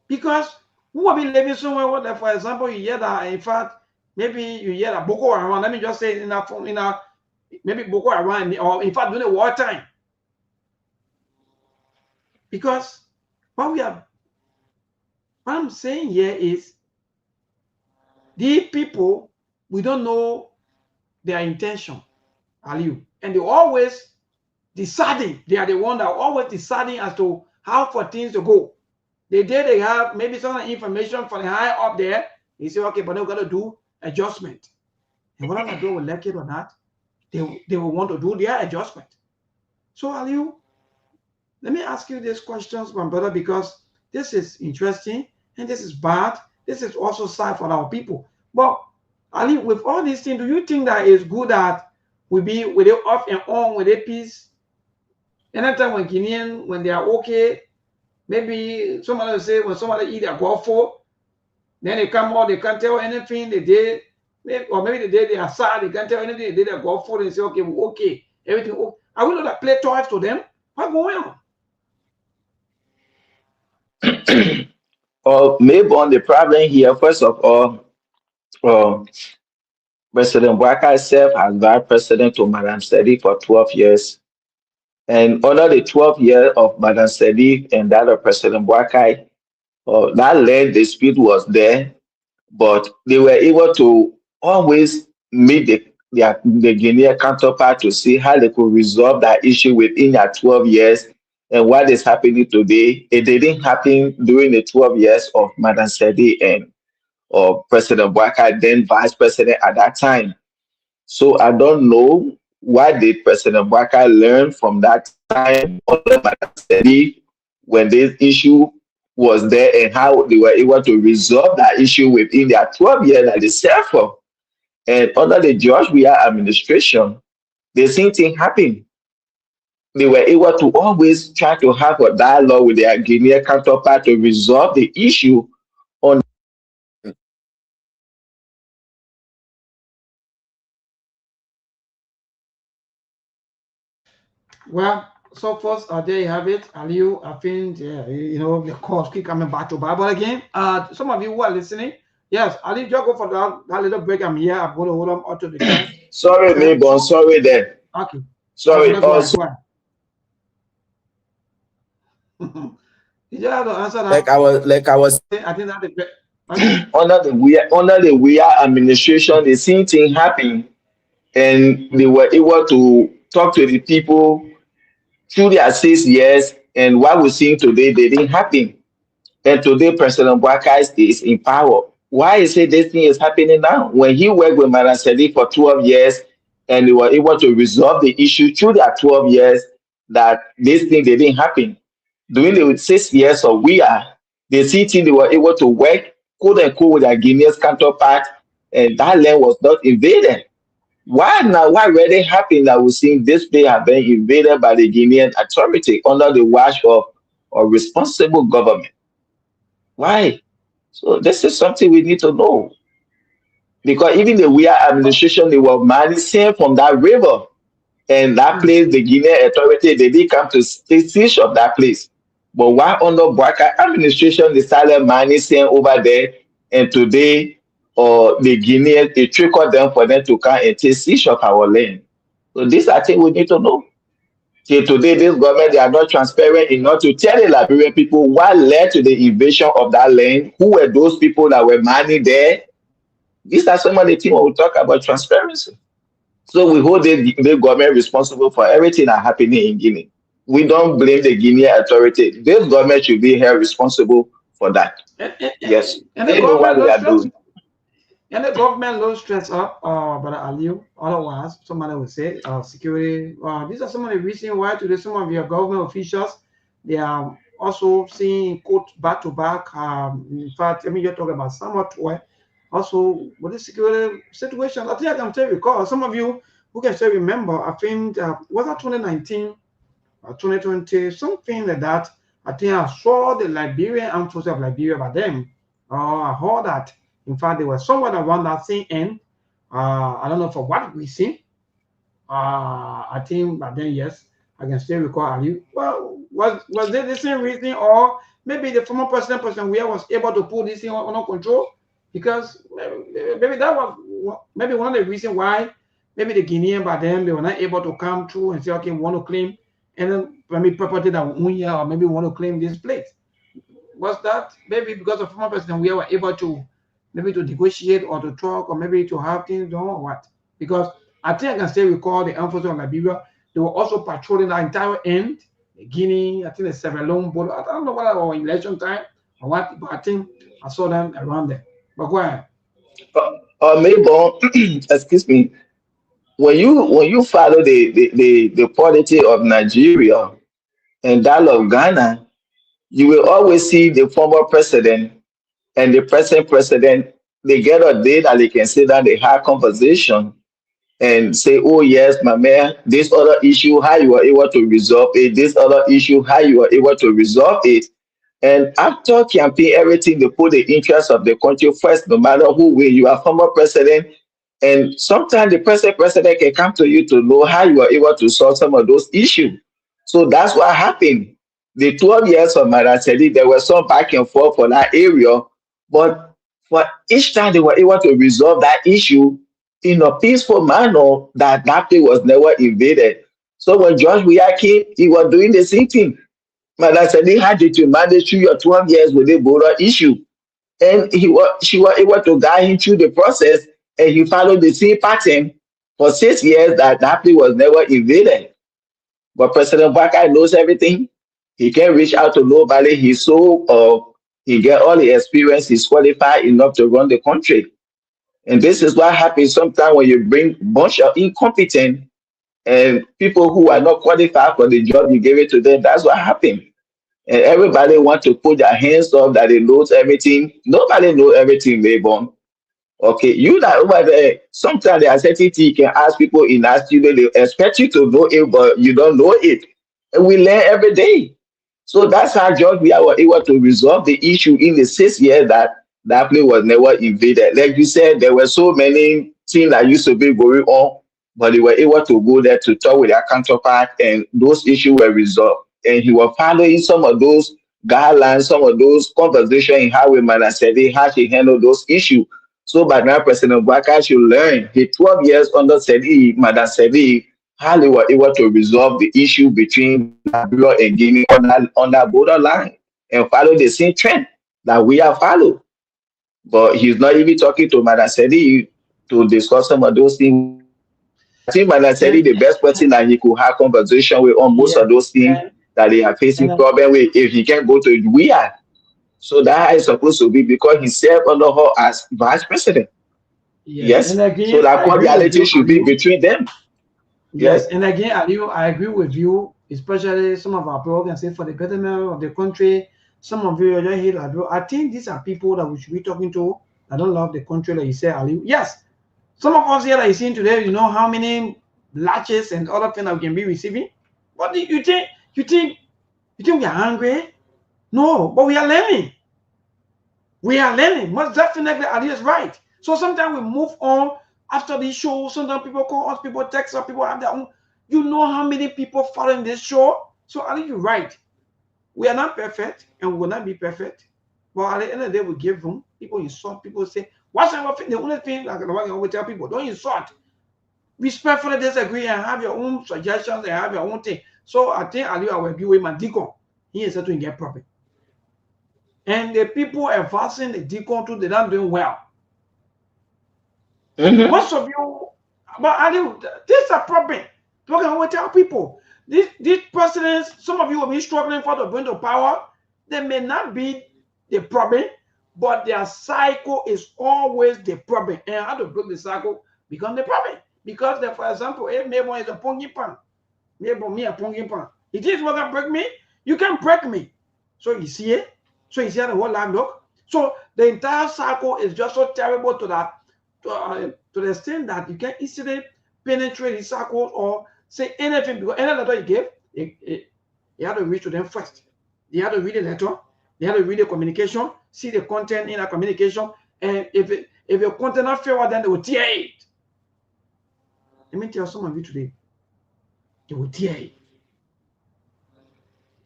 Because who will be living somewhere where, for example, you hear that, in fact, maybe you hear that Boko Haram, let me just say maybe Boko Haram, or in fact, during the wartime. Because what I'm saying here is, these people, we don't know their intention, Aliu, and they're always deciding. They are the one that are always deciding as to how for things to go. The day they have maybe some information from the high up there, they say, okay, but they're going to do adjustment. And whether they will like it or not, they will want to do their adjustment. So, Aliu, let me ask you these questions, my brother, because this is interesting and this is bad. This is also sad for our people. But, Aliu, with all these things, do you think that it's good that we be with it off and on with it peace? Anytime when Guinean, when they are okay, maybe somebody will say when somebody eat a guafo, then they come out, they can't tell anything they did, or maybe the day they are sad, they can't tell anything they did a guafo, they say, okay, well, okay, everything okay. I will not play toys to them. What's going on? Maybe on the problem here, first of all, President Bouakai served as vice president to Madam Sedi for 12 years. And under the 12 years of Madam Sedi and that of President Bouakai, that land dispute was there, but they were able to always meet the Guinean counterpart to see how they could resolve that issue within that 12 years. And what is happening today, it didn't happen during the 12 years of Madam Sedi and President Bouakai, then vice president at that time. So I don't know what did President Bouakai learn from that time under Madam Sedi when this issue was there and how they were able to resolve that issue within their 12 years that they served for. And under the George Weah administration, the same thing happened. They were able to always try to have a dialogue with their Guinean counterpart to resolve the issue on. Well, so first, there you have it, Aliu. I think the calls keep coming back to Bible again. Some of you who are listening, yes, Aliu, just go for that little break. I'm here. I'm going to hold on up to the time. Sorry, Mabon. Sorry there. Okay. Sorry. Did you have to answer that? Like I was. I think that okay. Under the Weah administration, the same thing happened, and they were able to talk to the people through their 6 years, and what we're seeing today, they didn't happen. And today, President Bouakai is in power. Why is it this thing is happening now? When he worked with Madam Sedi for 12 years, and they were able to resolve the issue through their 12 years, that this thing didn't happen. During the 6 years of Weah, the city they were able to work, quote unquote, with their Guinean counterpart, and that land was not invaded. Why now? What really happened that we're seeing this place have been invaded by the Guinean authority under the watch of a responsible government? Why? So this is something we need to know. Because even the Weah administration, they were managing from that river. And that place, the Guinean authority, they did come to siege of that place. But while under Bouakai administration, they started managing over there. And today, the Guineans, it trickled them for them to come and take siege of our land. So these are things we need to know. Till today, this government, they are not transparent enough to tell the Liberian people what led to the invasion of that land, who were those people that were manning there. These are some of the things when we talk about transparency. So we hold the government responsible for everything that happening in Guinea. We don't blame the Guinean authority. This government should be held responsible for that. Yes, And the they know what government they don't are stress, doing. and the government don't stress up, but Aliu, otherwise, somebody would say, security. These are some of the reasons why today some of your government officials, they are also seeing quote back to back. In fact, I mean, you're talking about somewhat where also with the security situation. I think I can tell you, because some of you who can still remember, I think, was that 2019 or 2020, something like that. I think I saw the Liberian Armed Forces of Liberia by them. I heard that. In fact, they were somewhere around that same end. I don't know for what reason. I think by then, yes, I can still recall. Ali. Well, was it the same reason, or maybe the former president Weah was able to put this thing under control? Because maybe that was maybe one of the reasons why maybe the Guinean by then they were not able to come through and say, okay, we want to claim and then maybe property that we own here, or maybe we want to claim this place. Was that maybe because of former president we were able to maybe to negotiate or to talk or maybe to have things done or what? Because I think I can still recall the Armed Forces of Liberia, they were also patrolling the entire end, Guinea, I think the Sierra Leone border. I don't know whether it was election time or what, but I think I saw them around there. But go ahead. Or maybe, excuse me, when you follow the polity of Nigeria and that of Ghana, you will always see the former president and the present president. They get a day that they can sit down, they have conversation and say, oh yes, my man, this other issue, how you were able to resolve it, this other issue, how you were able to resolve it. And after campaign, everything, they put the interest of the country first, no matter who will. You are former president, and sometimes the present president can come to you to know how you are able to solve some of those issues. So that's what happened. The 12 years of Madasedi, there was some back and forth for that area, but for each time they were able to resolve that issue in a peaceful manner, that place was never invaded. So when George Weah came, he was doing the same thing. Madam Sadi had to manage through your 12 years with the border issue. And she was able to guide him through the process, and he followed the same pattern for 6 years that place was never invaded. But President Baka knows everything. He can reach out to nobody. He's so he get all the experience. He's qualified enough to run the country. And this is what happens sometimes when you bring a bunch of incompetent and people who are not qualified for the job you give it to them. That's what happened. And everybody want to put their hands up that they knows everything. Nobody know everything, Mayborn. Okay, you that over there, sometimes the uncertainty you can ask people in our studio, they expect you to know it, but you don't know it. And we learn every day. So that's how George we were able to resolve the issue in the 6 years that place was never invaded. Like you said, there were so many things that used to be going on, but they were able to go there to talk with their counterpart, and those issues were resolved. And he was following some of those guidelines, some of those conversations in how we managed how he handled those issues. So by now, President Baka should learn. He 12 years under Sedi, Madam Sedi, how they were able to resolve the issue between Liberia and Guinea on that borderline and follow the same trend that we have followed. But he's not even talking to Madam Sedi to discuss some of those things. I think Madam Sedi, the best person that he could have conversation with on most of those things that they are facing problem with, if he can go to Weah. So that is supposed to be because he served under her as vice president. Yes. And again, so that cordiality should be between them. Yes. And again, I agree with you, especially some of our programs say for the betterment of the country. Some of you are just here. I think these are people that we should be talking to that don't love the country, like you say, Ali. Yes. Some of us here that you seen today, you know how many latches and other things that we can be receiving. What do you think? You think we are hungry? No, but we are learning. We are learning. Most definitely, Ali is right. So sometimes we move on after this show. Sometimes people call us, people text us, people have their own. You know how many people following this show? So Ali, you're right. We are not perfect and we will not be perfect. But at the end of the day, we give room. People insult. People say, what's the only thing like I always tell people, don't insult. Respectfully disagree and have your own suggestions and have your own thing. So I think Ali will be with my deacon. He is to get problem. And the people advancing the deacon too, they're not doing well. Most of you, but Ali, this is a problem. Look at what tell people. These presidents, some of you will be struggling for to bring to power. They may not be the problem, but their cycle is always the problem. And how to break the cycle become the problem. Because, for example, if Mabel is a pongy pan, Mabel me a pongy pan. It is what can break me. You can break me. So you see it. So you see how the whole land look. So the entire cycle is just so terrible to that, to the extent that you can easily penetrate the cycle or say anything, because any letter you give, you have to reach to them first. They have to read the letter, they have to read the communication, see the content in the communication, and if your content not fair, then they will tear it. Let me tell some of you today, they will tear it.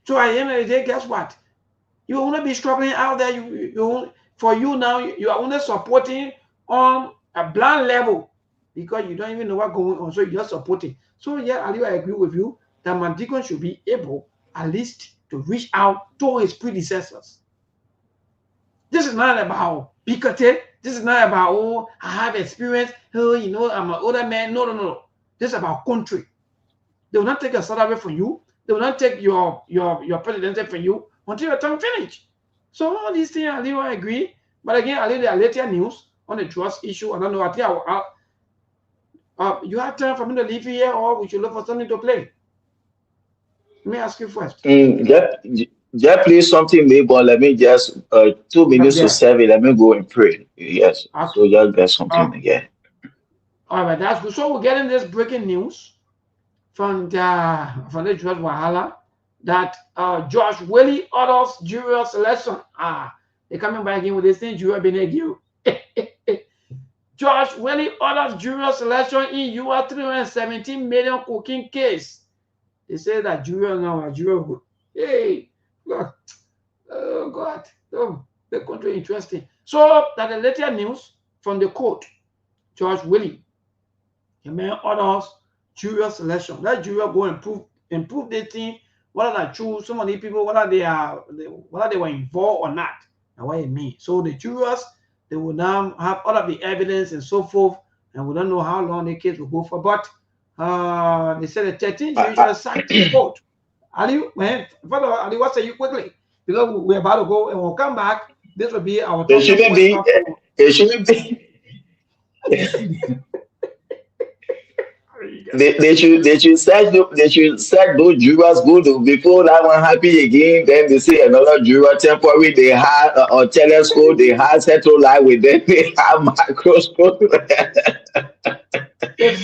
So at the end of the day, guess what? You will not be struggling out there. For you now, you are only supporting on a blind level because you don't even know what's going on. So you're supporting. So yeah, Ali, I agree with you that Mandikon should be able at least to reach out to his predecessors. This is not about Picote. This is not about, oh, I have experience. Oh, you know, I'm an older man. No. This is about country. They will not take a salary from you. They will not take your presidency from you until your term finish. So all these things, Ali, I agree. But again, Ali, there are later news on the trust issue. I don't know. I think you have time for me to leave here, or we should look for something to play. Let me ask you first. Just play something, maybe. Let me just 2 minutes to 7. Let me go and pray. Yes. Okay. So just get something again. All right, that's good. So we're getting this breaking news from the George Wahala that Josh Willie orders jury selection. They're coming back in with this thing. Jury been again. Josh Willie orders jury selection in US 317 million cocaine case. They say that jury now are jury good. Hey, look. Oh God. Oh, the country interesting. So that the later news from the court, Josh Willie, the man orders jury selection. That jury go and improve the thing, whether they choose some of the people, whether they were involved or not. That's what it means. So the jurors, they will now have all of the evidence and so forth, and we don't know how long the case will go for. But they said the 13 jurors should assign to the court. Ali, what say you quickly? Because we're about to go and we'll come back. This will be our It shouldn't be. It shouldn't be. They should set those jurors good before that one happen again. Then they say another juror temporary. They had a telescope. They had central light with them. They have microscope. So they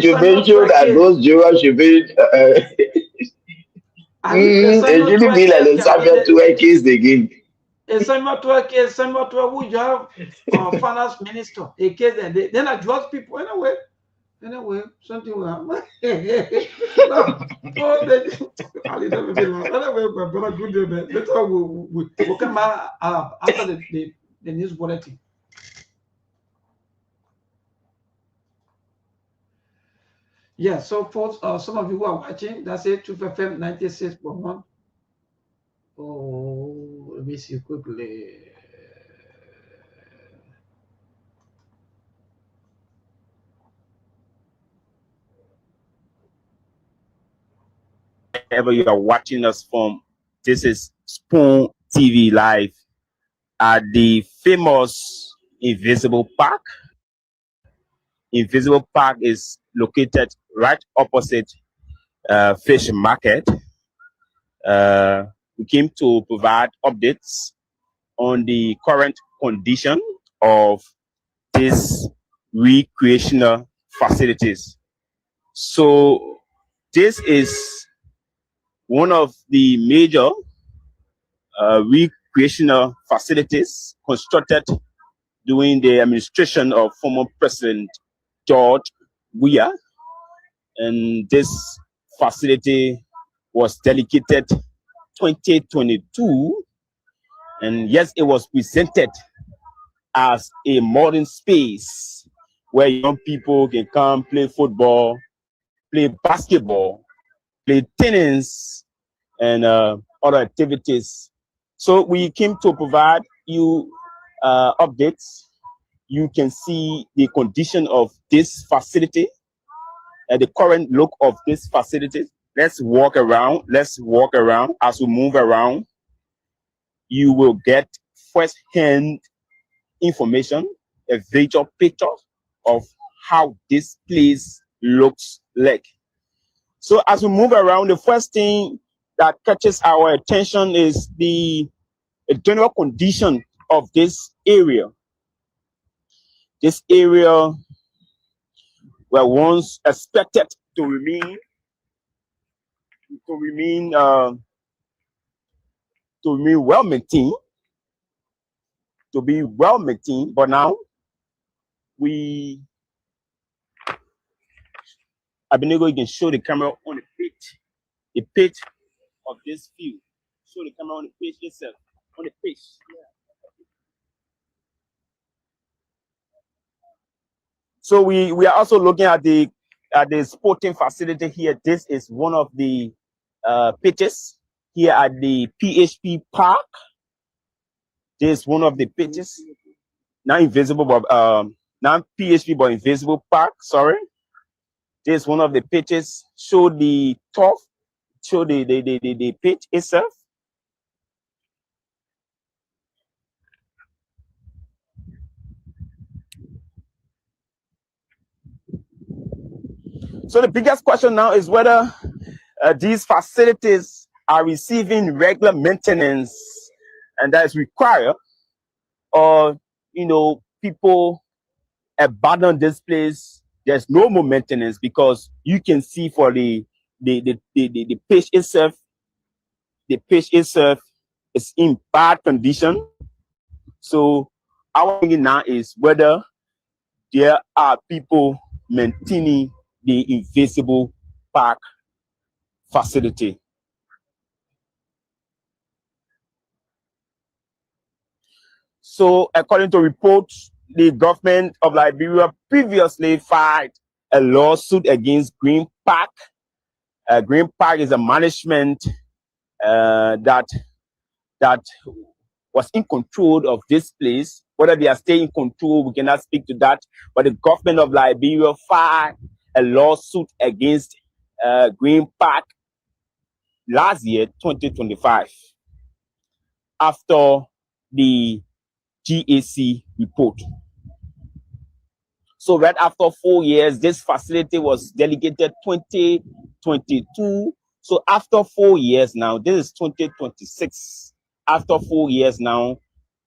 should make sure that those jurors should be. It shouldn't be like the Samuel 12 case again. A Samuel 12 case, Samuel 12, who you have finance minister, a case that then I draws people anyway, something will happen. Anyway, my brother, good day, man. Later we'll come back after the news bulletin. Yeah, so folks, some of you who are watching, that's it, Truth FM 96.1. Oh, let me see quickly. Wherever you are watching us from, this is Spoon TV Live at the famous Invisible Park. Invisible Park is located right opposite Fish Market. We came to provide updates on the current condition of these recreational facilities. So this is one of the major recreational facilities constructed during the administration of former President George Weah. And this facility was dedicated 2022. And yes, it was presented as a modern space where young people can come play football, play basketball, play tennis, and other activities. So we came to provide you updates. You can see the condition of this facility and the current look of this facility. Let's walk around. Let's walk around. As we move around, you will get first-hand information, a visual picture of how this place looks like. So as we move around, the first thing that catches our attention is the general condition of this area. This area were once expected to remain well maintained, to be well maintained, but now Abednego, you can show the camera on the pitch of this field. Show the camera on the pitch itself, on the pitch. So we are also looking at the sporting facility here. This is one of the pitches here at the PHP Park. This is one of the pitches. Now invisible, but not PHP, but invisible park. Sorry. This is one of the pitches. Show the turf. Show the pitch itself. So the biggest question now is whether these facilities are receiving regular maintenance, and that is required, or people abandon this place. There's no more maintenance, because you can see for the pitch itself, the pitch itself is in bad condition. So our thinking now is whether there are people maintaining the invisible park facility. So according to reports, the government of Liberia previously filed a lawsuit against Green Park. Green Park is a management that was in control of this place. Whether they are staying in control, we cannot speak to that. But the government of Liberia filed a lawsuit against Green Park last year, 2025, after the GAC report. So right after 4 years, this facility was delegated 2022. So after 4 years now, this is 2026. After 4 years now,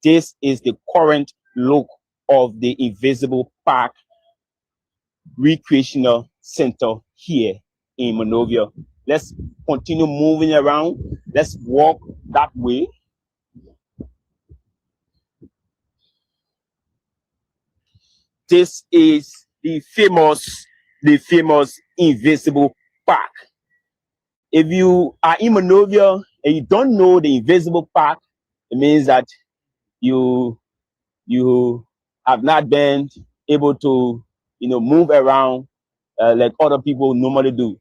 this is the current look of the Invisible Park Recreational Center here in Monrovia. Let's continue moving around. Let's walk that way. This is the famous Invisible Park. If you are in Monrovia and you don't know the Invisible Park, it means that you have not been able to move around like other people normally do.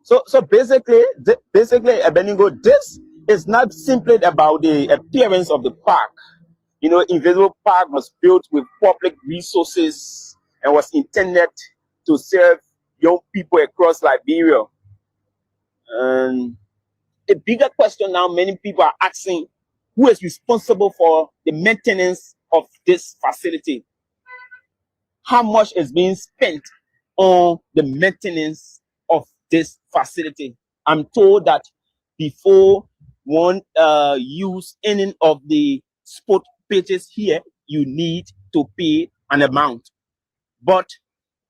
So basically, Abednego, this is not simply about the appearance of the park. Invisible Park was built with public resources and was intended to serve young people across Liberia. And a bigger question now, many people are asking, who is responsible for the maintenance of this facility? How much is being spent on the maintenance of this facility? I'm told that before one use any of the sport pitches here, you need to pay an amount. But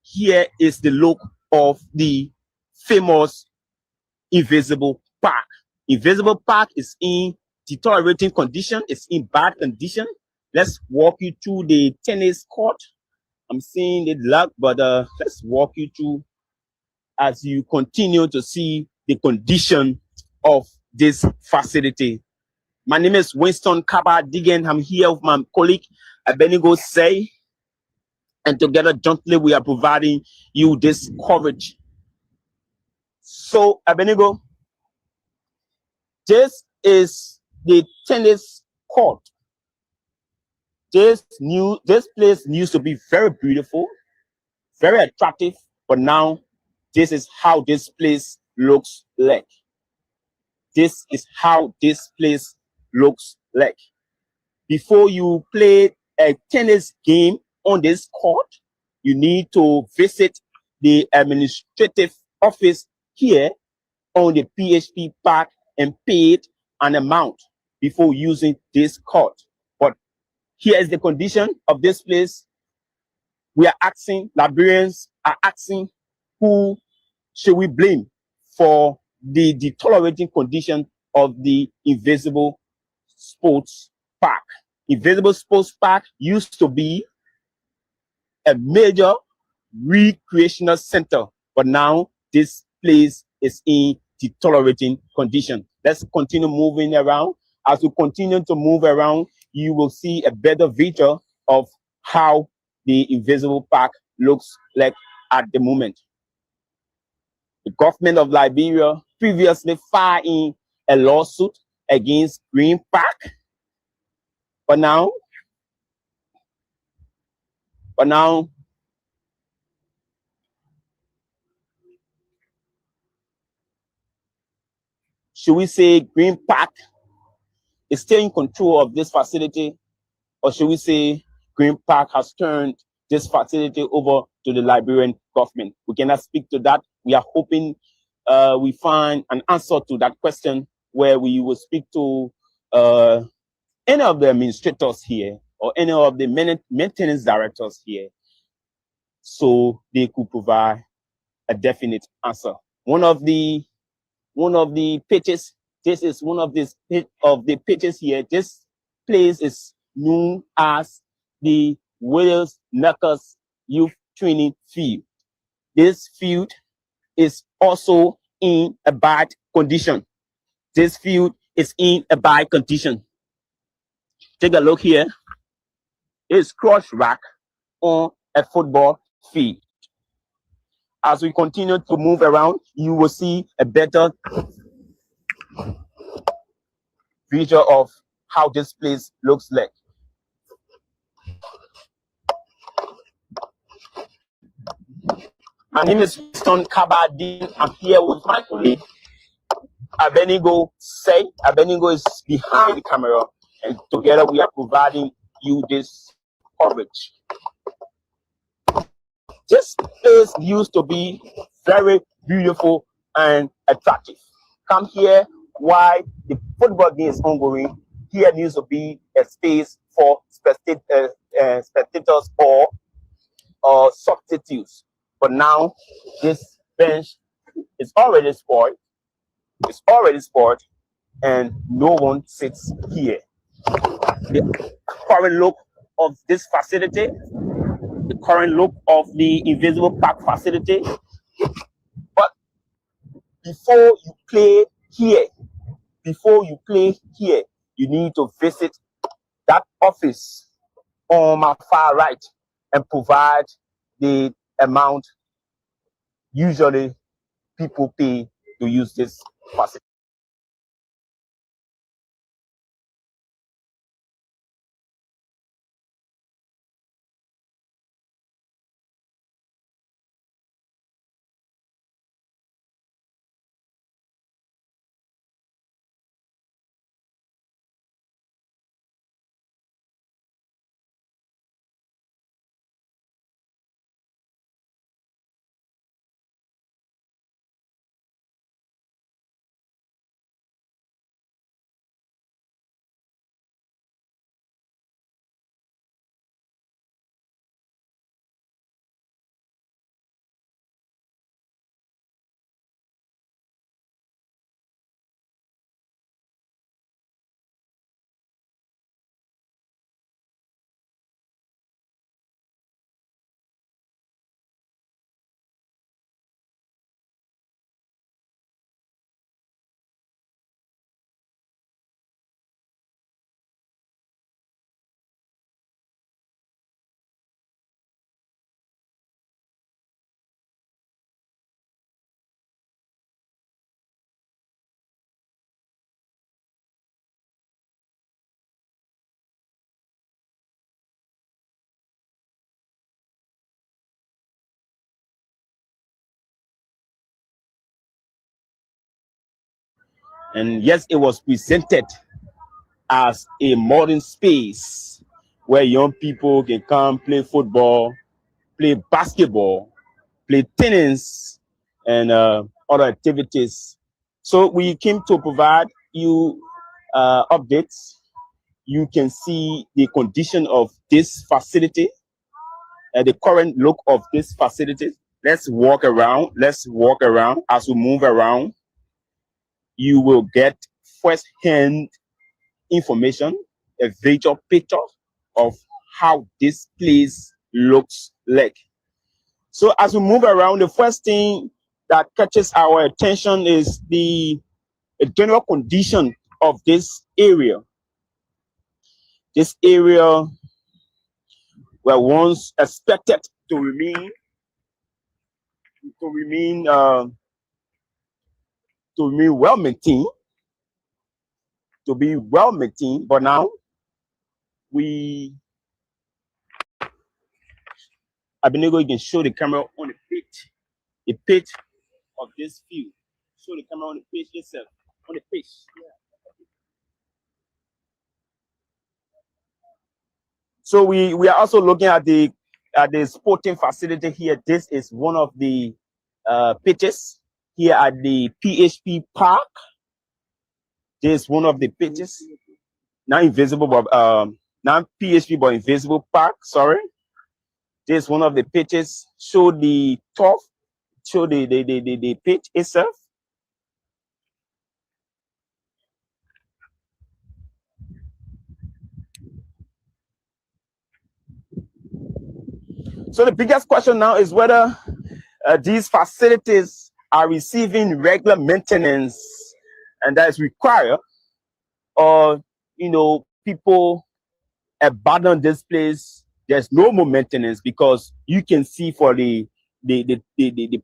here is the look of the famous Invisible Park. Invisible Park is in deteriorating condition. It's in bad condition. Let's walk you through the tennis court. I'm seeing it locked, but let's walk you through as you continue to see the condition of this facility. My name is Winston Kaba-Digan. I'm here with my colleague Abenigo Say, and together jointly we are providing you this coverage. So Abenigo, this is the tennis court. This place used to be very beautiful, very attractive, but now this is how this place looks like. This is how this place looks like. Before you play a tennis game on this court, you need to visit the administrative office here on the PHP Park and pay an amount before using this court. But here is the condition of this place. We are asking, Liberians are asking, who should we blame for the deteriorating condition of the Invisible Sports Park? Invisible Sports Park used to be a major recreational center, but now this place is in deteriorating condition. Let's continue moving around. As we continue to move around, you will see a better picture of how the Invisible Park looks like at the moment. The government of Liberia previously filed in a lawsuit against Green Park, but now, should we say Green Park is still in control of this facility, or should we say Green Park has turned this facility over to the Liberian government? We cannot speak to that. We are hoping we find an answer to that question, where we will speak to any of the administrators here or any of the maintenance directors here, so they could provide a definite answer. One of the pitches, this is one of the pitches here. This place is known as the Williams Knuckles Youth Training Field. This field is also in a bad condition. This field is in a bad condition. Take a look here. It's crush rack on a football field. As we continue to move around, you will see a better visual of how this place looks like. My name is Winston Kabadin. I'm here with my colleague Abenigo Say. Abenigo is behind the camera, and together we are providing you this coverage. This place used to be very beautiful and attractive. Come here while the football game is ongoing. Here needs to be a space for spectators or substitutes. But now this bench is already spoiled. It's already spoiled, and no one sits here. The current look of this facility, the current look of the Invisible Park facility. But before you play here, you need to visit that office on my far right and provide the amount usually people pay to use this facility. And yes, it was presented as a modern space where young people can come play football, play basketball, play tennis, and other activities. So we came to provide you updates. You can see the condition of this facility, the current look of this facility. Let's walk around. Let's walk around. As we move around, you will get first-hand information, a visual picture of how this place looks like. So as we move around, the first thing that catches our attention is the general condition of this area. This area were once expected to remain well maintained, to be well maintained, but now Abednego, you can show the camera on the page of this view. Show the camera on the page itself, on the page. Yeah. So we are also looking at the sporting facility here. This is one of the pitches here at the PHP Park. This is one of the pitches. Now invisible, but not PHP, but invisible park. Sorry. This is one of the pitches. Show the turf. Show the pitch itself. So the biggest question now is whether these facilities are receiving regular maintenance, and that is required, or people abandon this place. There's no more maintenance, because you can see for the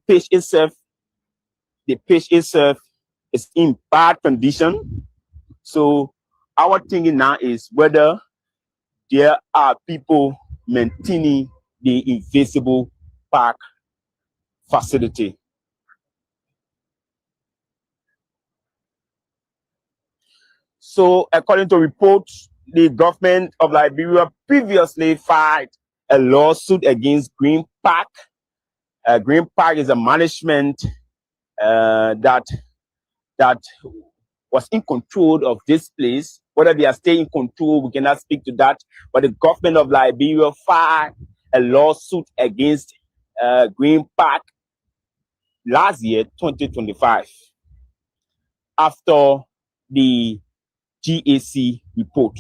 pitch itself, the pitch itself is in bad condition. So our thinking now is whether there are people maintaining the invisible park facility. So according to reports, the government of Liberia previously filed a lawsuit against Green Park. Green Park is a management that was in control of this place. Whether they are staying in control, we cannot speak to that. But the government of Liberia filed a lawsuit against Green Park last year, 2025, after the GAC report.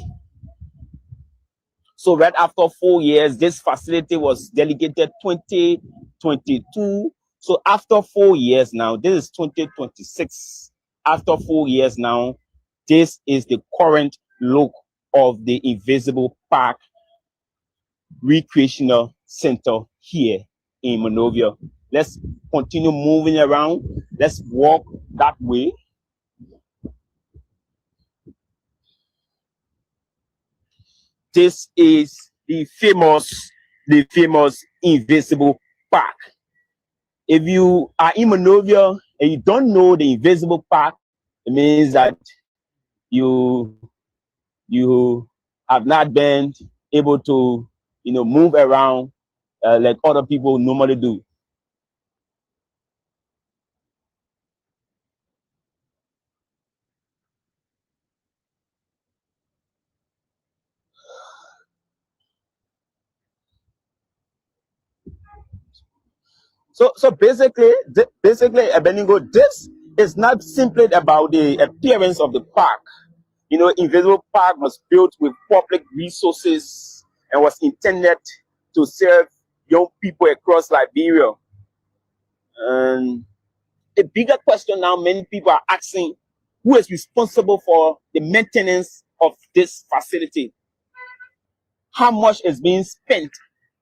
So right after 4 years, this facility was delegated 2022. So after 4 years now, this is 2026. After 4 years now, this is the current look of the Invisible Park Recreational Center here in Monrovia. Let's continue moving around. Let's walk that way. This is the famous Invisible Park. If you are in Monrovia and you don't know the Invisible Park, it means that you have not been able to move around like other people normally do. So basically, Abednego, this is not simply about the appearance of the park. Invisible Park was built with public resources and was intended to serve young people across Liberia. And a bigger question now, many people are asking, who is responsible for the maintenance of this facility? How much is being spent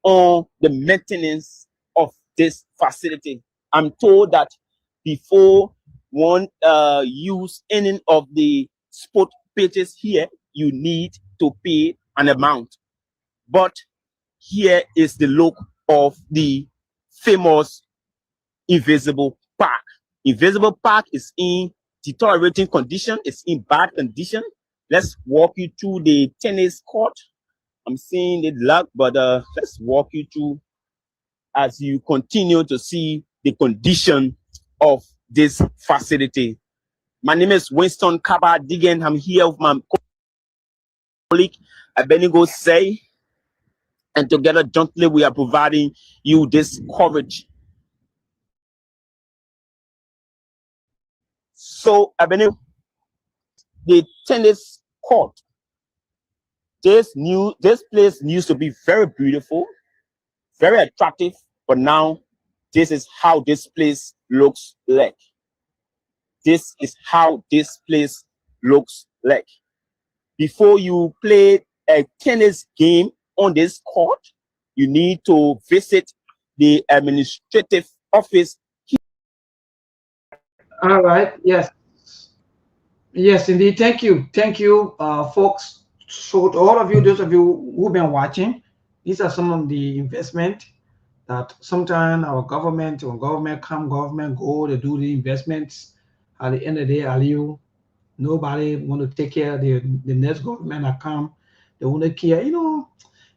on the maintenance of this facility? I'm told that before one use any of the sport pitches here, you need to pay an amount. But here is the look of the famous Invisible Park. Invisible Park is in deteriorating condition. It's in bad condition. Let's walk you through the tennis court. I'm seeing it locked, but let's walk you through as you continue to see the condition of this facility. My name is Winston Kaba Digan. I'm here with my colleague Abenigo Say, and together jointly we are providing you this coverage. So Abenigo, the tennis court, this place used to be very beautiful, very attractive, but now this is how this place looks like. This is how this place looks like. Before you play a tennis game on this court, you need to visit the administrative office. All right. Yes. Yes, indeed. Thank you. Thank you, folks. So to all of you, those of you who've been watching, these are some of the investment that sometimes our government, when government come, government go, they do the investments. At the end of the day, nobody want to take care of the next government that come. They want to care,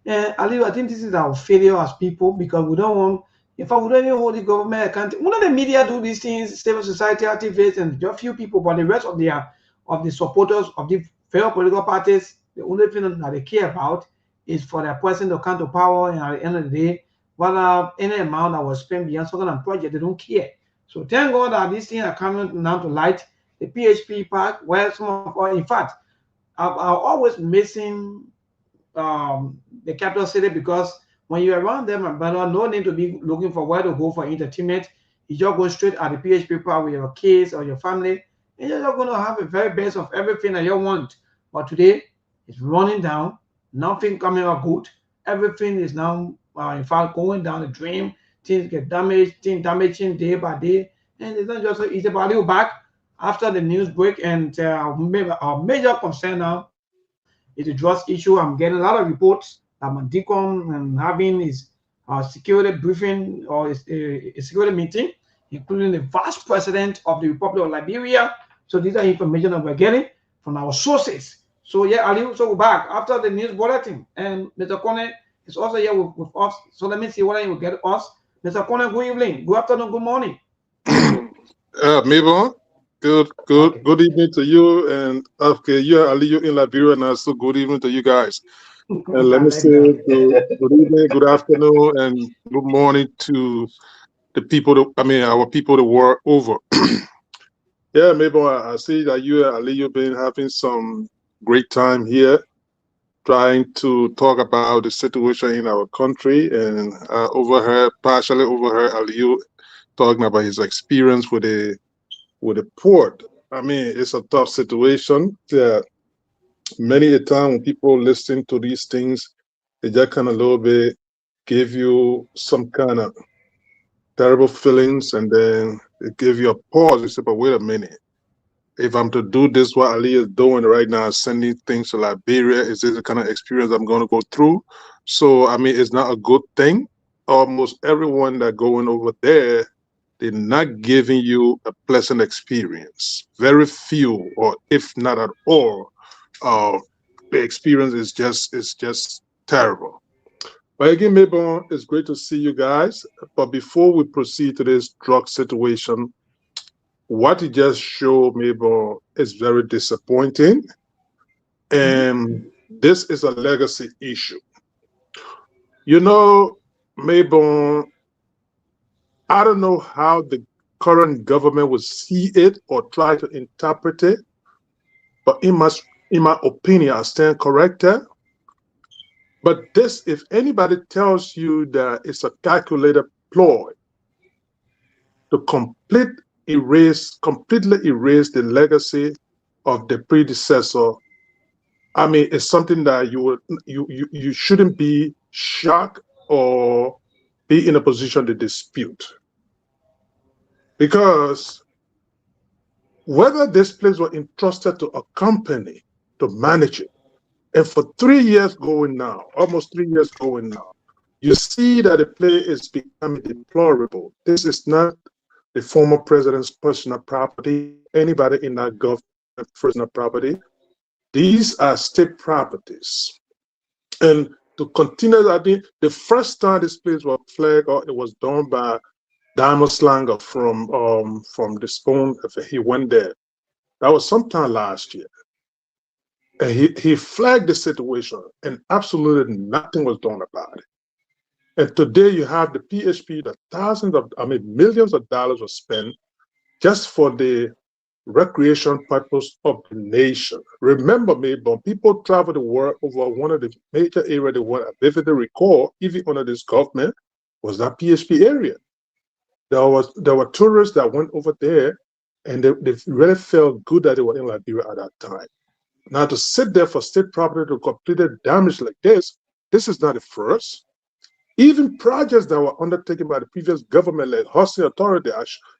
I think this is our failure as people, because we don't want, in fact, we don't even hold the government accountable. One of the media do these things, civil society activists, and just few people, but the rest of the supporters of the failed political parties, the only thing that they care about is for their person to come to power, and at the end of the day, whether any amount that was spent beyond certain project, they don't care. So thank God that these things are coming now to light. The PHP park, where some of us, in fact, I'm always missing the capital city, because when you're around them, my brother, no need to be looking for where to go for entertainment. You just go straight at the PHP park with your kids or your family, and you're just going to have a very best of everything that you want. But today, it's running down, nothing coming out good. Everything is now, in fact, going down the drain. Things get damaged, things damaging day by day, and it's not just so easy. But I'll be back after the news break, and our major concern now is the drugs issue. I'm getting a lot of reports that Mandicom and having his security briefing or a security meeting, including the vice president of the Republic of Liberia. So these are information that we're getting from our sources. So yeah, Ali, so we're back after the news bulletin, and Mr. Kone is also here with us. So let me see what he will get us. Mr. Kone, good evening, good afternoon, good morning. Mabel, good evening to you, and okay, you're Ali in Liberia now, so good evening to you guys. And let me say good evening, good afternoon, and good morning to the people, our people the world over. Yeah, Mabel, I see that you and Ali, you've been having some great time here, trying to talk about the situation in our country, and partially overheard Aliyu talking about his experience with the port. I mean, it's a tough situation. Yeah, many a time when people listen to these things, they just kind of a little bit give you some kind of terrible feelings, and then it give you a pause. You say, but wait a minute. If I'm to do this, what Ali is doing right now, sending things to Liberia, is this the kind of experience I'm going to go through? So, I mean, it's not a good thing. Almost everyone that going over there, they're not giving you a pleasant experience. Very few, or if not at all, the experience is just terrible. But again, Mabel, it's great to see you guys. But before we proceed to this drug situation, what you just showed, Mabel, is very disappointing. And this is a legacy issue. You know, Mabel, I don't know how the current government would see it or try to interpret it, but in my opinion, I stand corrected. But this, if anybody tells you that it's a calculated ploy to completely erase the legacy of the predecessor, I mean, it's something that you shouldn't be shocked or be in a position to dispute. Because whether this place was entrusted to a company to manage it, and for 3 years going now, almost 3 years going now, you see that the place is becoming deplorable. This is not the former president's personal property. anybody in that government personal property. These are state properties. And to continue, I think the first time this place was flagged, or it was done by Diamond Slanger from the Spoon. He went there. That was sometime last year. And he flagged the situation, and absolutely nothing was done about it. And today you have the PHP that millions of dollars were spent just for the recreation purpose of the nation. Remember, when people travel the world over, one of the major areas they want to vividly recall, even under this government, was that PHP area. There were tourists that went over there, and they really felt good that they were in Liberia at that time. Now, to sit there for state property to completely damage like this is not the first. Even projects that were undertaken by the previous government, like Housing Authority,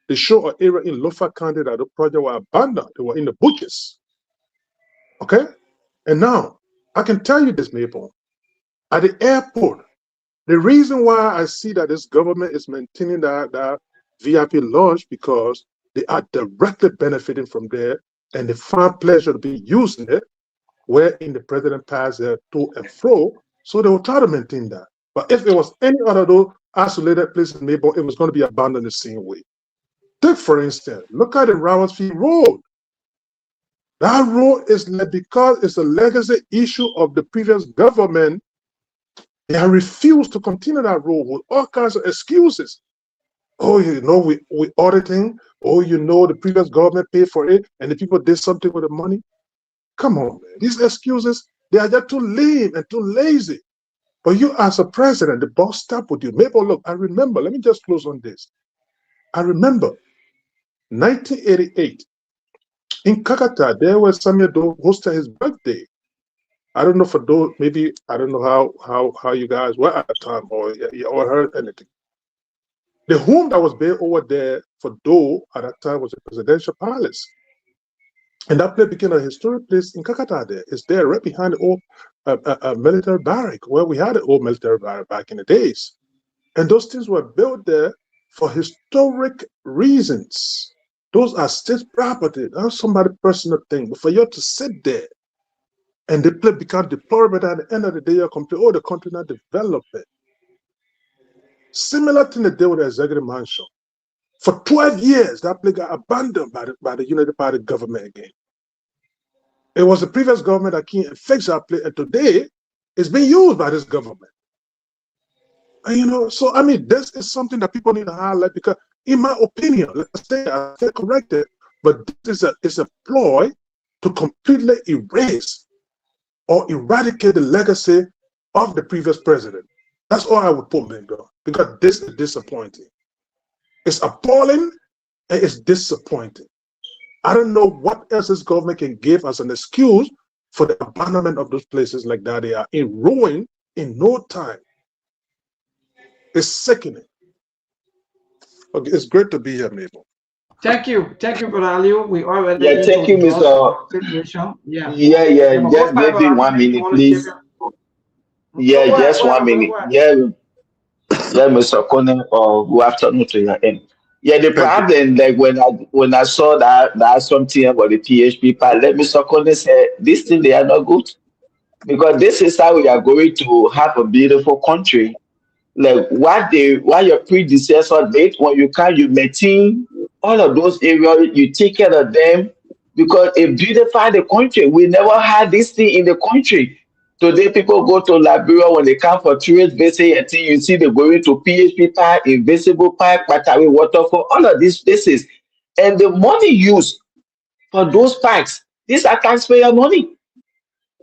they show an area in Lofa County that the project were abandoned. They were in the bushes. Okay? And now, I can tell you this, Maple. At the airport, the reason why I see that this government is maintaining that VIP lodge, because they are directly benefiting from there, and they find pleasure to be using it, wherein the president passed there to and fro, so they will try to maintain that. But if it was any other those isolated places in Maple, it was going to be abandoned the same way. Take, for instance, look at the Rowersfield Road. That road is because it's a legacy issue of the previous government. They have refused to continue that road with all kinds of excuses. Oh, we auditing. Oh, the previous government paid for it, and the people did something with the money. Come on, man. These excuses, they are just too lame and too lazy. But you, as a president, the boss stopped with you. Maple, look, I remember, let me just close on this. I remember 1988 in Kakata, there was Samuel Doe hosting his birthday. I don't know for those, maybe, I don't know how you guys were at the time, or you heard anything. The home that was built over there for Doe at that time was a presidential palace. And that place became a historic place in Kakata there. It's there right behind the old military barrack, where we had an old military barrack back in the days. And those things were built there for historic reasons. Those are state property, not somebody's personal thing. But for you to sit there and the place become deplorable, at the end of the day, you're complaining, oh, the country not developing. Similar thing they did with the executive mansion. For 12 years, that place got abandoned by the United Party government again. It was the previous government that came and fixed that place, and today it's being used by this government. And, so I mean, this is something that people need to highlight, because, in my opinion, let's say I feel corrected, but this is a ploy to completely erase or eradicate the legacy of the previous president. That's all I would put, Bingo, because this is disappointing. It's appalling and it's disappointing. I don't know what else this government can give as an excuse for the abandonment of those places like that. They are in ruin in no time. It's sickening. Okay, it's great to be here, Mabel. Thank you, Brother Aliu. We already thank you, Mr. Situation. Yeah. Just maybe 1 minute, please. Yeah, just 1 minute. Yeah, Mr. Conan, or good afternoon to your end. Yeah, the problem, like when I saw that something about the PHP part, let Mr. Conan say this thing, they are not good, because this is how we are going to have a beautiful country. Like what your predecessor did, when you maintain all of those areas, you take care of them, because it beautified the country. We never had this thing in the country. Today, people go to Liberia when they come for tourist visit, and you see they going to PHP Park, Invisible Park, Patawi Waterfall, all of these places. And the money used for those parks, these are taxpayer money.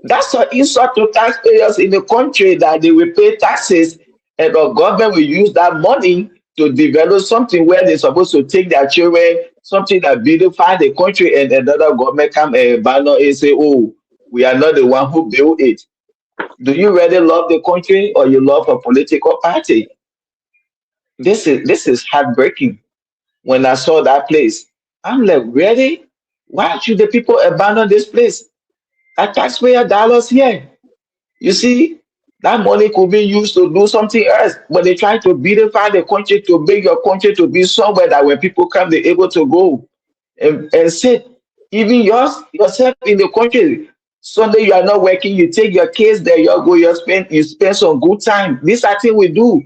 That's an insult to taxpayers in the country, that they will pay taxes, and the government will use that money to develop something where they're supposed to take their children, something that beautify the country, and another government come and ban it and say, oh, we are not the one who built it. Do you really love the country, or you love a political party? This is heartbreaking. When I saw that place, I'm like, really? Why should the people abandon this place? That taxpayer dollars here. You see, that money could be used to do something else. But they try to beautify the country, to make your country to be somewhere that when people come, they're able to go and sit. Even yourself in the country. Sunday you are not working, you take your kids there, you spend some good time. This I think we do.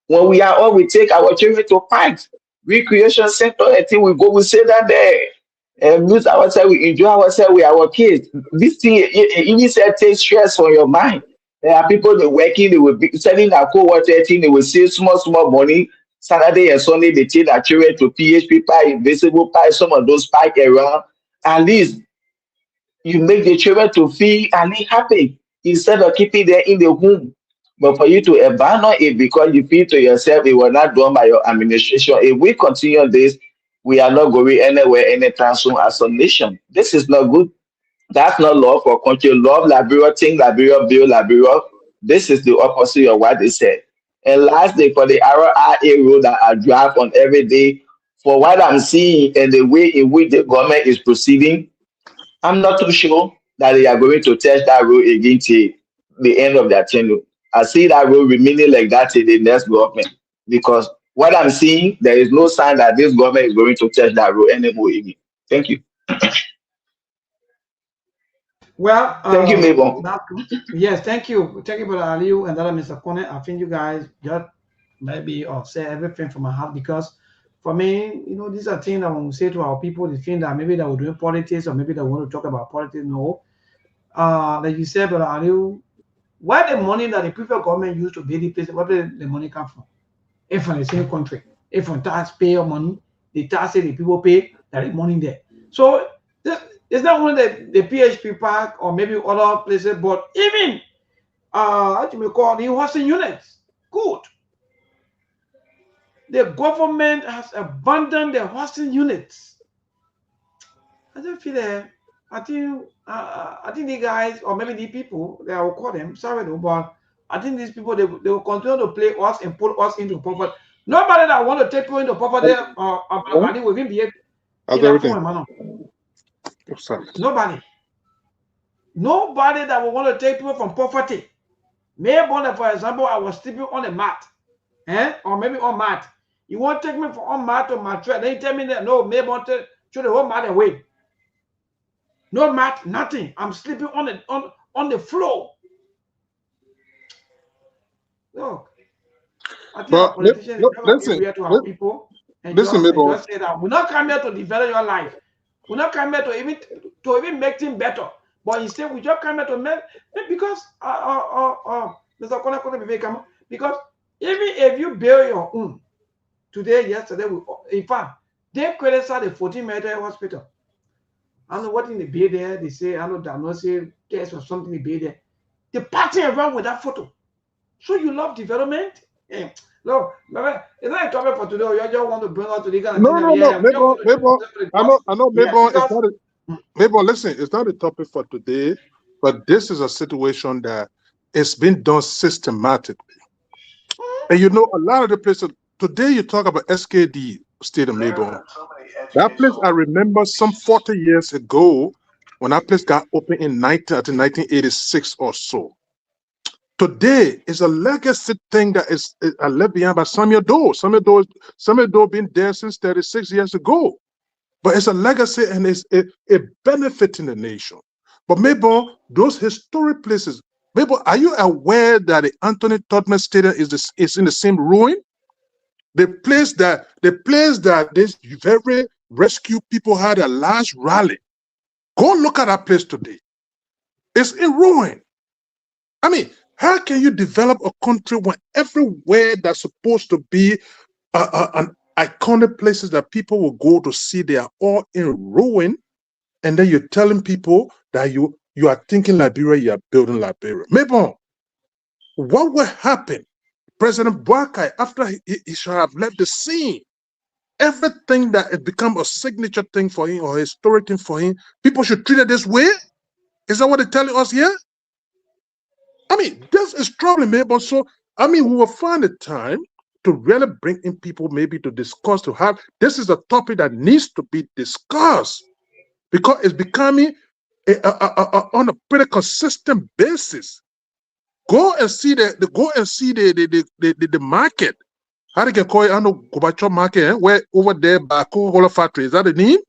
When we are all, we take our children to parks, recreation center, I think we go, we sit down there and lose ourselves, we enjoy ourselves with our kids. This thing, even said, take stress on your mind. There are people they working, they will be selling their co-water thing, they will save small money. Saturday and Sunday, they take their children to PHP park, invisible park, some of those park around. At least you make the children to feel and be happy instead of keeping them in the home. But for you to abandon it because you feel to yourself it was not done by your administration, if we continue this, we are not going anywhere anytime soon as a nation. This is not good. That's not love for country. Love Liberia, think Liberia, build Liberia. This is the opposite of what they said. And lastly, for the RRA road that I drive on every day, for what I'm seeing and the way in which the government is proceeding, I'm not too sure that they are going to test that road again till the end of their tenure. I see that road remaining like that till the next government. Because what I'm seeing, there is no sign that this government is going to test that road anymore again. Thank you. Well, thank you, Mabel. Yes, thank you. Thank you, Brother Aliu and that Mr. Kone. I think you guys just maybe say everything from my heart because for me, you know, these are things that when we say to our people, they think that maybe they were doing politics or maybe they want to talk about politics. No. Like you said, Brother Aliu, where the money that the previous government used to build the place, where did the money come from? If from the same country, if from taxpayer money, the taxes the people pay, there is money there. So it's not only the PHP park or maybe other places, but even what you may call the housing units. Good. The government has abandoned the housing units. I don't feel that. I think the guys or maybe the people, I will call them, sorry, no, but I think these people they will continue to play us and put us into poverty. Nobody that want to take you into poverty money will even be able. Nobody that will want to take people from poverty. Maybe, for example, I was sleeping on a mat, or maybe on mat. You want to take me from on mat to mattress? Then you tell me that no, maybe want to throw the whole mat away. No mat, nothing. I'm sleeping on the floor. Look, I think our politicians are to our people and just say that we're not coming here to develop your life. We're not coming here to even make things better. But instead, we just come here to make because Mr. Kona, because even if you build your own today, yesterday, in fact, they criticize the 14 military hospital. I don't know what in the bay there. They say I know diagnosis test or something in the bay there. They party around with that photo. So you love development? No, it's not a topic for today. You just want to bring out to the guy. No. I know. Maybe listen, it's not a topic for today, but this is a situation that it's been done systematically. And you know, a lot of the places today you talk about SKD Stadium, Mabel. That place I remember some 40 years ago when that place got opened in 1986 or so. Today is a legacy thing that is left behind by Samuel Doe. Samuel Doe been there since 36 years ago. But it's a legacy and it's a benefit in the nation. But maybe those historic places, maybe are you aware that the Anthony Todman Stadium is in the same ruin? The place that this very rescue people had a large rally. Go look at that place today. It's in ruin. I mean, how can you develop a country when everywhere that's supposed to be an iconic places that people will go to see, they are all in ruin, and then you're telling people that you are thinking Liberia, you are building Liberia. Maybe what will happen? President Boakai, after he should have left the scene, everything that had become a signature thing for him or a historic thing for him, people should treat it this way? Is that what they're telling us here? I mean, this is troubling me, but so, I mean, we will find a time to really bring in people maybe to discuss, to have, this is a topic that needs to be discussed because it's becoming on a pretty consistent basis. Go and see the market. How they can call it, I know, Gobacho market, where over there by Coca-Cola factory. Is that the name?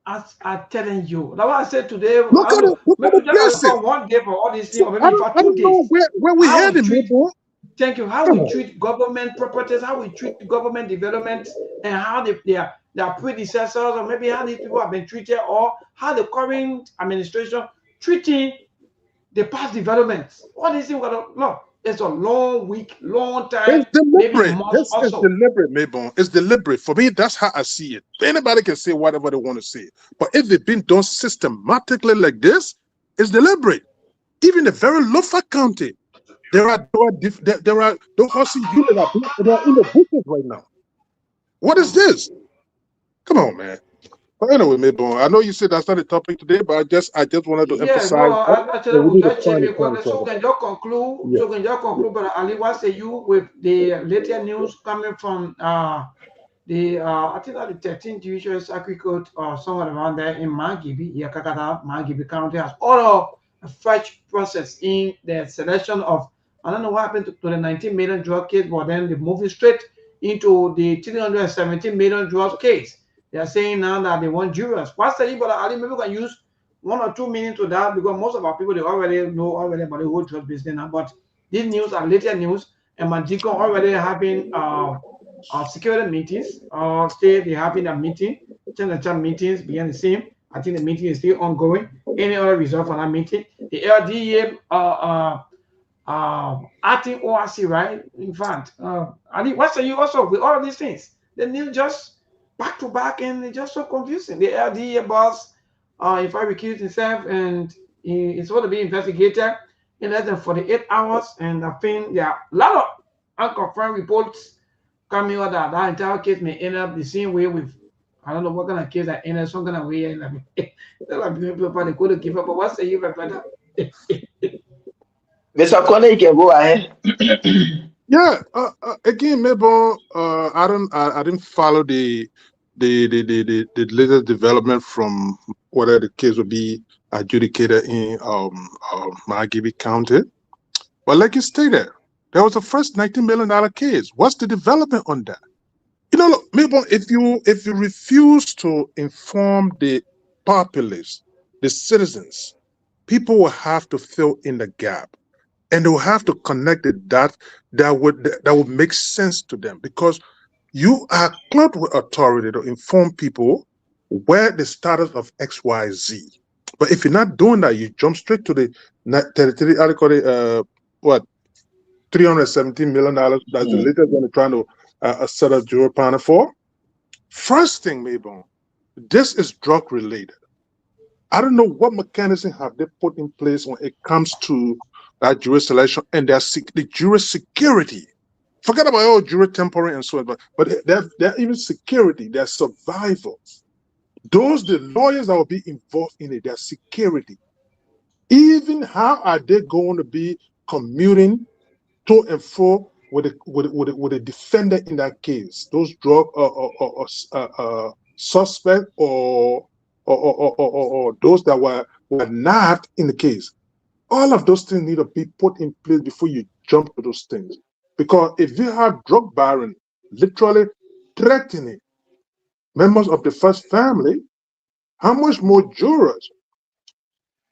I'm telling you. That's why I said today, I Look don't at it. know, Look at maybe the just places. for 1 day for all these things, So or maybe I for don't 2 know days. where we How we headed, treat, boy. thank you, how Come we on. treat government properties, how we treat government development, and how their predecessors, or maybe how these people have been treated, or how the current administration treating the past developments. All these things, look, it's a long week, long time, It's maybe deliberate. months This is also. deliberate, Maybon. It's deliberate. For me, that's how I see it. Anybody can say whatever they want to say. But if it's been done systematically like this, it's deliberate. Even the very Lofa County, there are those horsey units that are in the bushes right now. What is this? Come on, man. But anyway, Maybon, I know you said that's not the topic today, but I just wanted to Yeah, emphasize no, that, actually, and we we need to just change find a it point quickly. to talk So we about. can just conclude. Yeah, So we can just yeah. conclude. But Ali, what say you with the latest news coming from the I think that the 13th Judicial Circuit Court or somewhere around there in Margibi, yeah, Kakata, Margibi County has ordered a fresh process in the selection of, I don't know what happened to the 19 million drug case, but then they moved it straight into the 317 million drug case. They are saying now that they want jurors. What's the but Ali, maybe we can use 1 or 2 minutes to that, because most of our people, they already know already about the whole drug business now. But these news are later news, and Majiko already having security meetings, or say they're having a meeting, chat meetings behind the scene. I think the meeting is still ongoing. Any other result from that meeting? The LDA acting ORC, right? In fact, I think what's you also with all of these things? The news just back to back, and it's just so confusing. The LDA boss, if I recuse himself, and he's supposed to be investigated in less than 48 hours, and I think there are a lot of unconfirmed reports coming out that that entire case may end up the same way with, I don't know what kind of case that ended, some kind of way. And I mean, people they could give up. But what say you, my brother? Mr. Connor, you can go ahead. Yeah. Again, Maybon, I didn't follow the latest development from whether the case will be adjudicated in Margibi County. But like you stated, there was a first $19 million case. What's the development on that? You know, look, Maybon, if you refuse to inform the populace, the citizens, people will have to fill in the gap, and they will have to connect the dots that would make sense to them, because you are clothed with authority to inform people where the status of XYZ. But if you're not doing that, you jump straight to the 33 article, what, $317 million. That's the latest one they're trying to set up jury panel for. First thing, Maybon, this is drug related. I don't know what mechanism have they put in place when it comes to that jury selection and the jury security. Forget about all jury tempering and so on, but they're even security, their survivors. Those the lawyers that will be involved in it, their security. Even how are they going to be commuting to and fro with a defendant in that case? Those drug suspect or those that were not in the case. All of those things need to be put in place before you jump to those things. Because if you have drug baron literally threatening members of the first family, how much more jurors?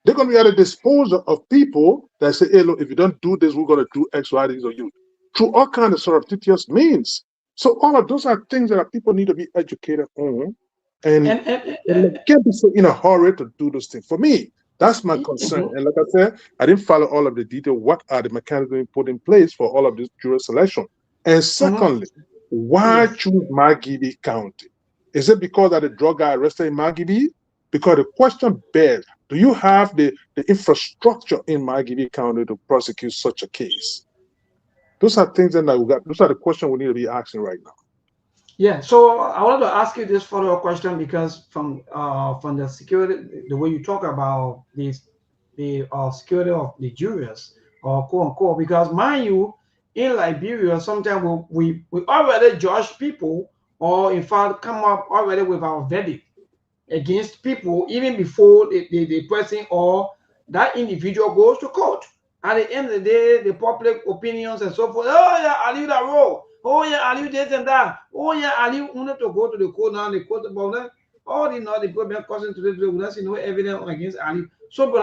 They're going to be at the disposal of people that say, hey, look, if you don't do this, we're going to do X, Y, Z, or you. Through all kinds of surreptitious means. So all of those are things that people need to be educated on. And can't be so in a hurry to do those things. For me, that's my concern. And like I said, I didn't follow all of the detail. What are the mechanisms put in place for all of this jury selection? And secondly, why choose Margibi County? Is it because of the drug guy arrested in Margibi? Because the question bears, do you have the infrastructure in Margibi County to prosecute such a case? Those are things that we got. Those are the questions we need to be asking right now. Yeah, so I wanted to ask you this follow-up question, because from the security, the way you talk about the security of the jurors, or quote unquote, because mind you, in Liberia, sometimes we already judge people, or in fact come up already with our verdict against people even before the person or that individual goes to court. At the end of the day, the public opinions and so forth, oh yeah, Ali that role. Oh yeah, Ali this and that. Oh yeah, Ali wanted to go to the court now. The court about that. all the know the problem causing today, we don't see no evidence against Ali. So, but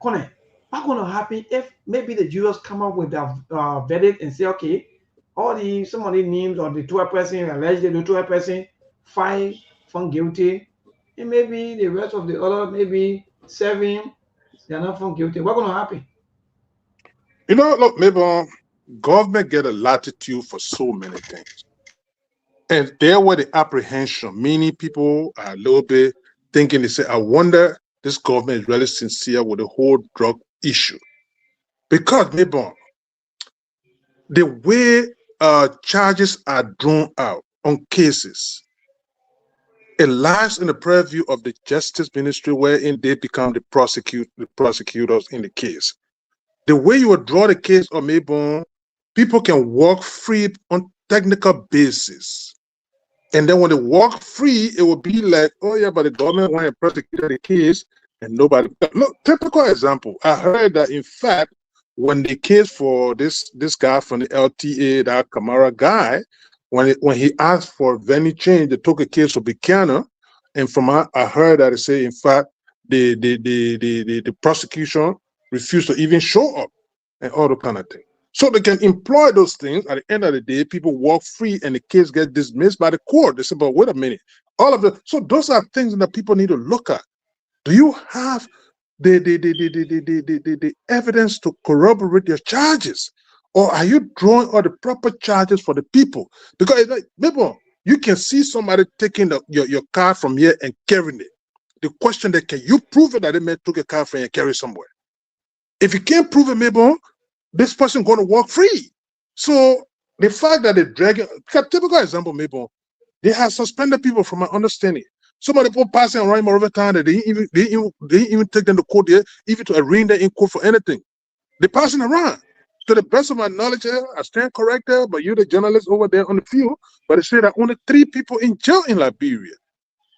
Connor, what's going to happen if maybe the jurors come up with a verdict and say, okay, all the some of the names or the 12 person allegedly the 12 person 5 found guilty, and maybe the rest of the other maybe 7 they are not found guilty. What's going to happen? You know, look, maybe government get a latitude for so many things. And there were the apprehension. Many people are a little bit thinking, they say, I wonder this government is really sincere with the whole drug issue. Because maybe the way charges are drawn out on cases, it lies in the purview of the Justice Ministry, wherein they become the prosecutors in the case. The way you would draw the case or maybe people can walk free on technical basis. And then when they walk free, it will be like, oh yeah, but the government want to prosecute the case and nobody. Look, typical example. I heard that in fact, when the case for this guy from the LTA, that Camara guy, when he asked for venue change, they took a case for Buchanan, and from I heard that they say in fact the prosecution refused to even show up and all the kind of thing. So they can employ those things. At the end of the day, people walk free and the case gets dismissed by the court. They say, but wait a minute. All of the so those are things that people need to look at. Do you have the evidence to corroborate your charges? Or are you drawing all the proper charges for the people? Because like, maybe you can see somebody taking your car from here and carrying it. The question that can you prove it that they may took a car from here and carry it somewhere? If you can't prove it, maybe this person going to walk free. So the fact that they drag it, typical example, maybe they have suspended people from my understanding. Some of the people passing around over time that they didn't even take them to court there, even to arraign them in court for anything. They're passing around. To the best of my knowledge, I stand corrected, but you're the journalist over there on the field. But they say that only 3 people in jail in Liberia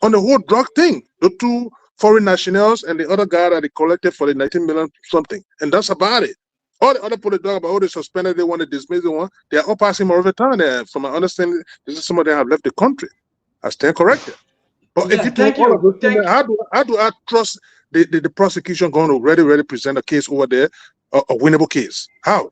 on the whole drug thing. The 2 foreign nationals and the other guy that they collected for the 19 million something. And that's about it. All the other people talk about all the suspended, they want to dismiss the one. They are all passing over time. From my understanding, this is some of them have left the country. I stand corrected. But Yeah, if you take all of this, how do I trust the prosecution going to really present a case over there, a winnable case? How?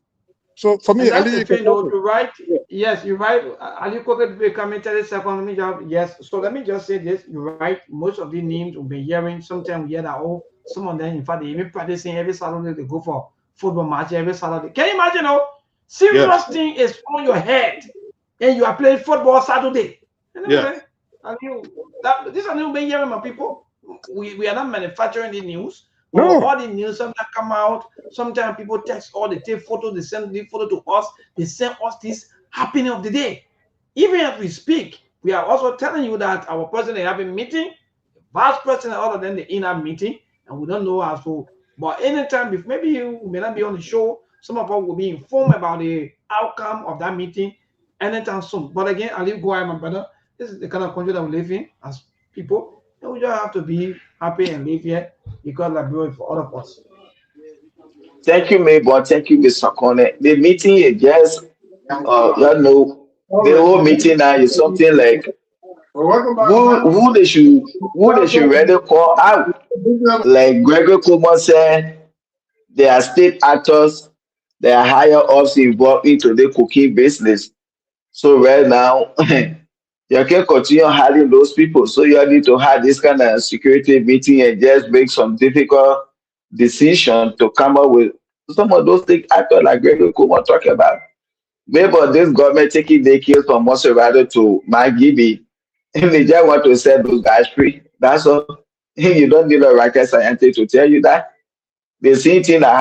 So for me, that's the thing, though, you're right. Yes, you're right. Ali Coke becoming 30 seconds. Yes. So let me just say this. You're right. Most of the names we've been hearing, sometimes we hear that, oh, some of them, in fact, they even practicing every Saturday they go for football match every Saturday. Can you imagine how serious thing is on your head and you are playing football Saturday? Yeah. These are new being hearing, my people. We are not manufacturing the news. No. All the news sometimes come out. Sometimes people text or they take photos, they send the photo to us, they send us this happening of the day. Even as we speak, we are also telling you that our president have a meeting, vice president other than the inner meeting, and we don't know how to. But anytime, if maybe you may not be on the show, some of us will be informed about the outcome of that meeting anytime soon. But again, I'll leave go ahead, my brother. This is the kind of country that we live in as people. And we just have to be happy and live here because Liberia is for all of us. Thank you, Maybon. Thank you, Mr. Connor. The meeting is just, the whole meeting now is something like who they should really call out. Like Gregory Kuma said, they are state actors, they are higher ups involved into the cooking business. So right now, you can continue hiding those people. So you need to have this kind of security meeting and just make some difficult decision to come up with some of those things actors like Gregory Kuma talking about. Maybe this government taking the kills from Monserrato to Magibi, and they just want to set those guys free. That's all. You don't need a rocket scientist to tell you that. The same thing that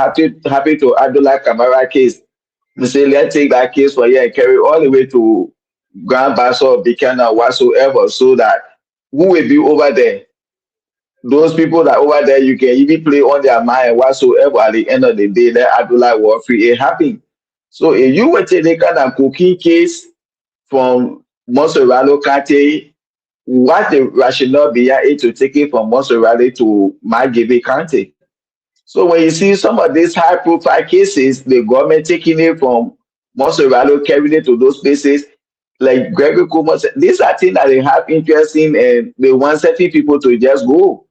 happened to Abdullah Kamara case. They say, let's take that case for here and carry all the way to Grand Basso, Buchanan, whatsoever, so that who will be over there? Those people that over there, you can even play on their mind whatsoever. At the end of the day, that Abdullah was free. It happened. So if you were to take the kind of cooking case from Monserrato County, what the rationale behind it to take it from Monserrato to Magibi County? So when you see some of these high-profile cases, the government taking it from Monserrato, carrying it to those places, like Gregory Cuomo said, these are things that they have interest in, and they want certain people to just go.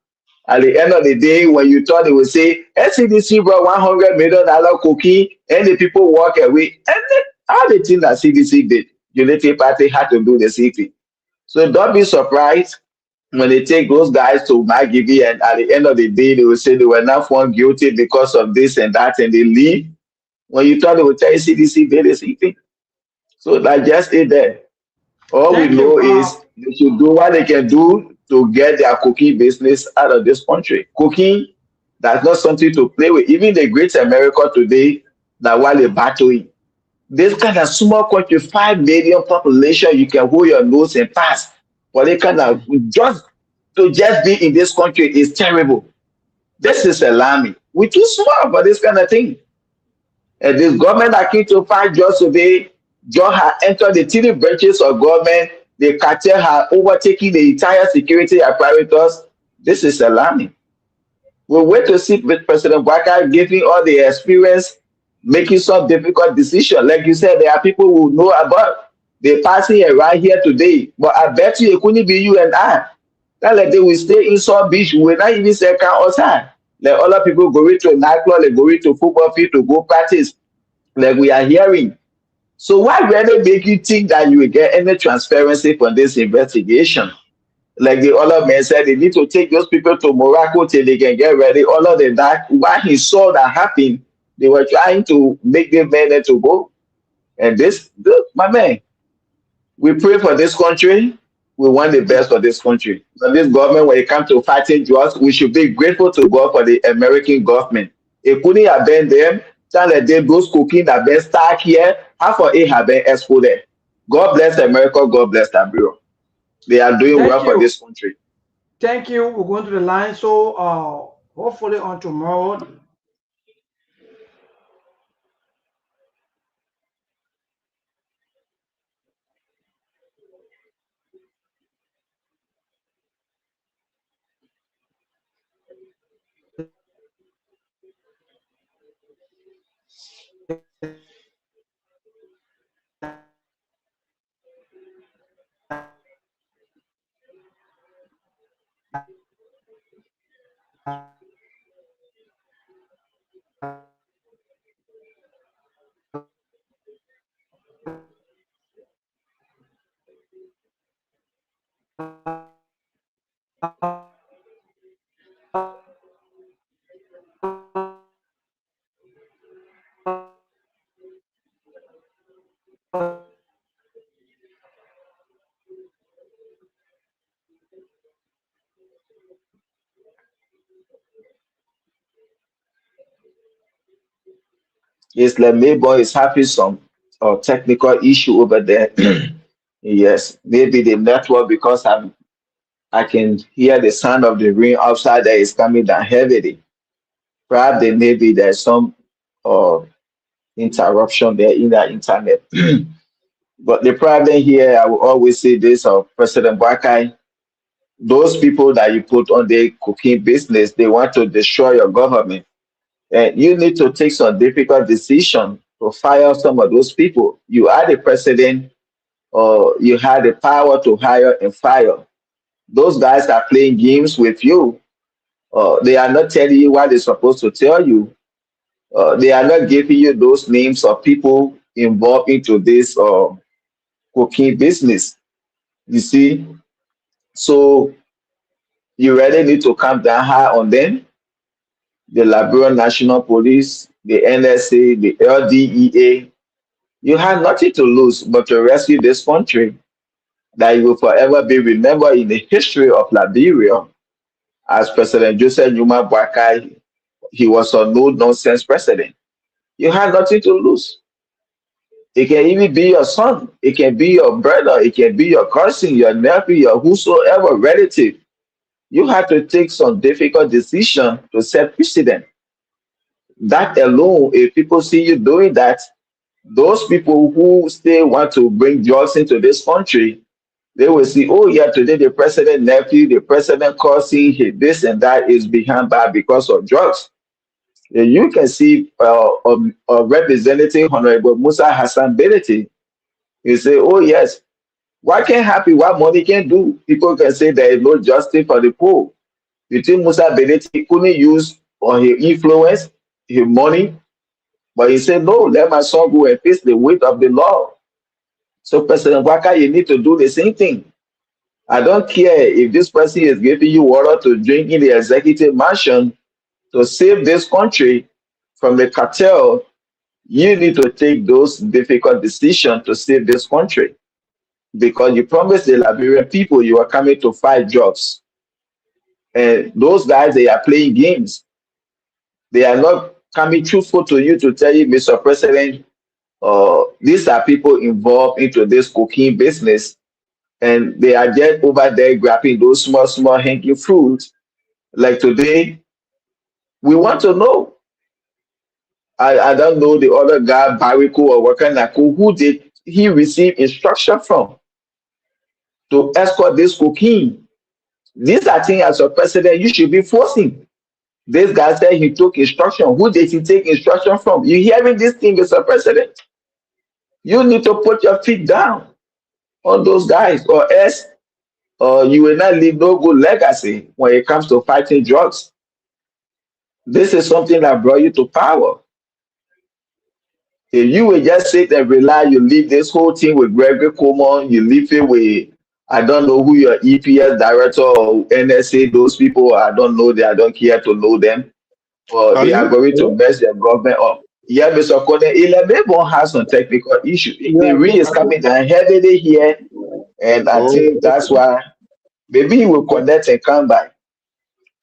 At the end of the day, when you thought they would say SCDC brought $100 million cookie, and the people walk away, and then all the things that CDC did, Unity Party had to do the same thing. So don't be surprised when they take those guys to McGivy, and at the end of the day, they will say they were not found guilty because of this and that, and they leave. When you thought they would tell you CDC did the same thing. So that just it there. All we know is they should do what they can do to get their cooking business out of this country. Cooking, that's not something to play with. Even the great America today, that while they're battling, this kind of small country, 5 million population, you can hold your nose and pass. But they kind of just be in this country is terrible. This is alarming. We're too small for this kind of thing. And this government that came to fight just today, just have entered the 3 branches of government. The cartel have overtaken the entire security apparatus. This is alarming. We'll wait to see with President Baka giving all the experience, making some difficult decisions. Like you said, there are people who know about the party right here today. But I bet you it couldn't be you and I. That like they will stay in some beach. We will not even say can outside. Like other people going to a nightclub, like going to football field to go practice. Like we are hearing. So why really make you think that you will get any transparency from this investigation? Like the other man said, they need to take those people to Morocco till they can get ready. All of that, why he saw that happen, they were trying to make them men to go. And this, look, my man, we pray for this country. We want the best for this country. So this government, when it comes to fighting drugs, we should be grateful to God for the American government. It couldn't have been them. That those cooking that been stuck here, half of it have been exported. God bless America, God bless that bureau. They are doing well for this country. Thank you. We're going to the line. So hopefully on tomorrow. It's like maybe is having some technical issue over there. Yes, maybe the network, because I can hear the sound of the rain outside there is coming down heavily. Probably maybe there's some interruption there in the internet. But the problem here, I will always say this of President Bakai, those people that you put on the cooking business, they want to destroy your government. And you need to take some difficult decision to fire some of those people. You are the president, or you have the power to hire and fire. Those guys are playing games with you. They are not telling you what they're supposed to tell you. They are not giving you those names of people involved into this cooking business. You see? So you really need to calm down high on them. The Liberian National Police, the NSA, the LDEA. You have nothing to lose but to rescue this country that you will forever be remembered in the history of Liberia as President Joseph Numa Boakai. He was a no-nonsense president. You have nothing to lose. It can even be your son. It can be your brother. It can be your cousin, your nephew, your whosoever relative. You have to take some difficult decision to set precedent. That alone, if people see you doing that, those people who still want to bring drugs into this country, they will see, oh yeah, today the president nephew, the president cousin, this and that is behind bars because of drugs. You can see Representative Honorable Musa Hassan Belete. You say, oh yes, What can happen? What money can do? People can say there is no justice for the poor. You think Musa Beneti couldn't use on his influence, his money, but he said, no, let my son go and face the weight of the law. So President Waka, you need to do the same thing. I don't care if this person is giving you water to drink in the executive mansion to save this country from the cartel. You need to take those difficult decisions to save this country, because you promised the Liberian people you are coming to fight drugs. And those guys, they are playing games. They are not coming truthful to you to tell you, Mr. President, these are people involved into this cocaine business, and they are just over there grabbing those small hanging fruits. Like today, we want to know. I don't know the other guy, Bariko or Wakanaku, who did he receive instruction from to escort this cocaine? These are things as a president you should be forcing. This guy said he took instruction. Who did he take instruction from? You hearing this thing, Mr. President? You need to put your feet down on those guys, or else you will not leave no good legacy when it comes to fighting drugs. This is something that brought you to power. If you will just sit and rely, you leave this whole thing with Gregory Coleman, you leave it with, I don't know who your EPS director or NSA, those people, I don't know, I don't care to know them, or they are going to mess their government up. Yeah, Mr. Kone, Ilabebo has some technical issue. The rain is coming down heavily here, and I think that's why maybe he will connect and come back.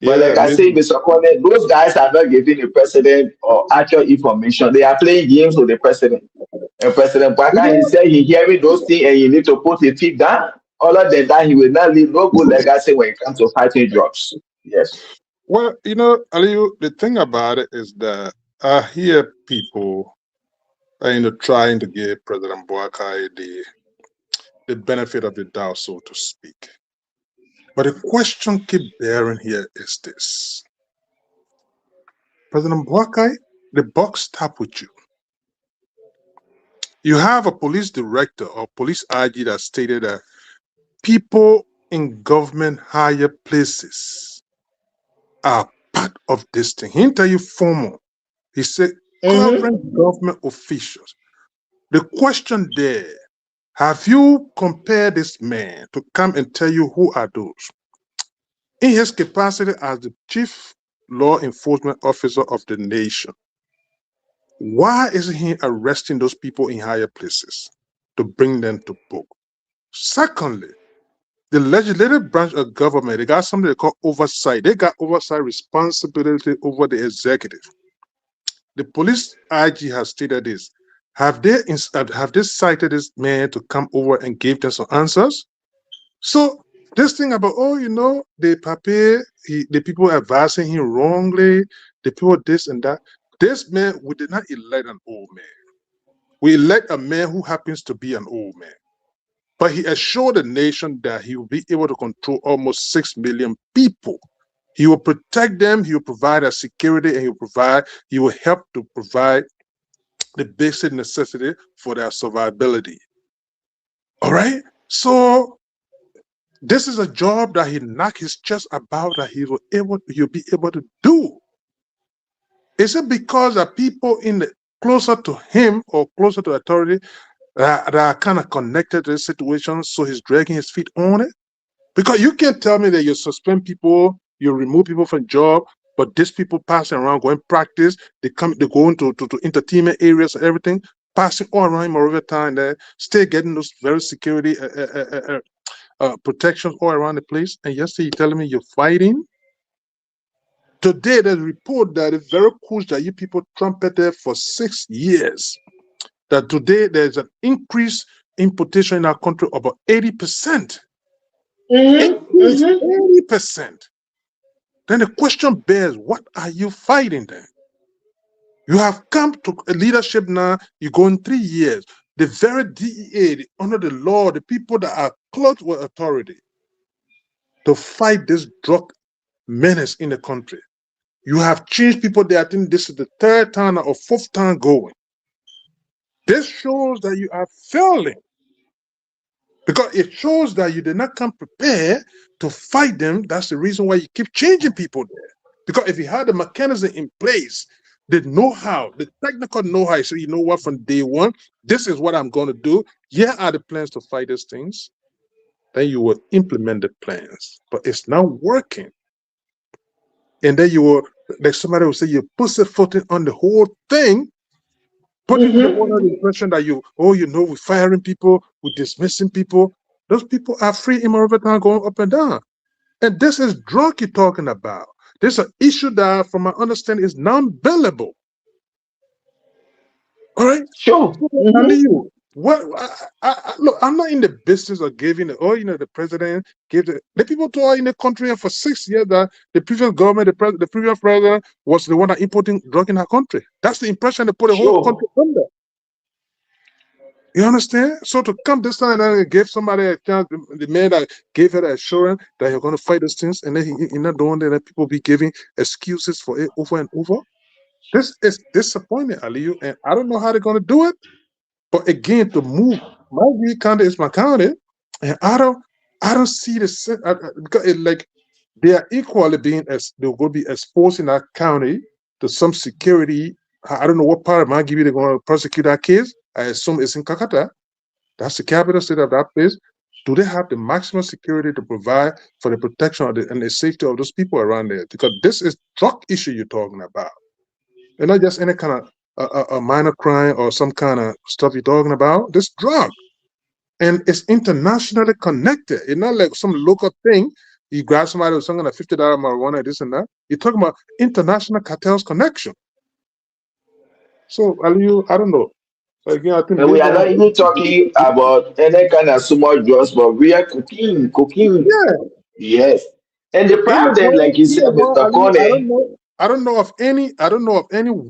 But like I say, Mr. Kone, those guys are not giving the president or actual information. They are playing games with the president. And President Baka, he said he hearing those things and you need to put his feet down. Other than that, he will not leave no good legacy when it comes to fighting drugs. Yes. Well, you know, Aliyu, the thing about it is that I hear people trying to give President Boakai the benefit of the doubt, so to speak. But the question keep bearing here is this. President Boakai, the buck stops with you. You have a police director or police IG that stated that people in government higher places are part of this thing. He didn't tell you formal. He said current government officials. The question there, have you compared this man to come and tell you who are those? In his capacity as the chief law enforcement officer of the nation, why isn't he arresting those people in higher places to bring them to book? Secondly, the legislative branch of government, they got something they call oversight. They got oversight responsibility over the executive. The police IG has stated this. Have they cited this man to come over and give them some answers? So this thing about, the people advising him wrongly, the people this and that. This man, we did not elect an old man. We elect a man who happens to be an old man. But he assured the nation that he will be able to control almost 6 million people. He will protect them, he will provide a security, and he will help to provide the basic necessity for their survivability. All right? So this is a job that he knocked his chest about that he'll be able to do. Is it because that people closer to him or closer to authority that are kind of connected to the situation, so he's dragging his feet on it? Because you can't tell me that you suspend people, you remove people from job, but these people passing around, going practice, they go into entertainment areas and everything, passing all around him all the time there, still getting those very security protections all around the place. And yesterday you're telling me you're fighting? Today, there's a report that is very cool that you people trumpeted for 6 years. That today there's an increase in importation in our country of about 80%. 80%. Then the question bears, what are you fighting then? You have come to a leadership now, you go in 3 years. The very DEA, under the law, the people that are close with authority to fight this drug menace in the country. You have changed people there. I think this is the 3rd time or 4th time going. This shows that you are failing. Because it shows that you did not come prepared to fight them. That's the reason why you keep changing people there. Because if you had the mechanism in place, the know-how, the technical know-how, so you know what, from day one, this is what I'm going to do. Here are the plans to fight these things. Then you will implement the plans. But it's not working. And then you will, like somebody will say, you're pussyfooting on the whole thing, putting people under the impression that we're firing people, we're dismissing people. Those people are free in Moravian going up and down. And this is drug you're talking about. This is an issue that, from my understanding, is non-billable. All right? Sure. Look, I'm not in the business of giving the president gave the people who are in the country for 6 years that the previous government, the previous president was the one that importing drug in our country. That's the impression they put the whole country under. You understand? So to come this time and give somebody a chance, the man that gave her the assurance that you're going to fight these things, and then you're not doing that, people be giving excuses for it over and over. This is disappointing, Aliyu, and I don't know how they're going to do it. But again, to move, my county is my county, and I don't see because they are equally they're going to be exposed in that county to some security. I don't know what part of Margibi they're going to prosecute that case. I assume it's in Kakata. That's the capital city of that place. Do they have the maximum security to provide for the protection and the safety of those people around there? Because this is drug issue you're talking about. And not just any kind of a minor crime or some kind of stuff you're talking about. This drug. And it's internationally connected. It's not like some local thing. You grab somebody with something like $50 marijuana, this and that. You're talking about international cartels connection. So, Aliyu, I don't know. Again, I think we are not even talking about any kind of small drugs, but we are cooking. Yeah. Yes. And the problem, like you said, Mr. Kone, I don't know of any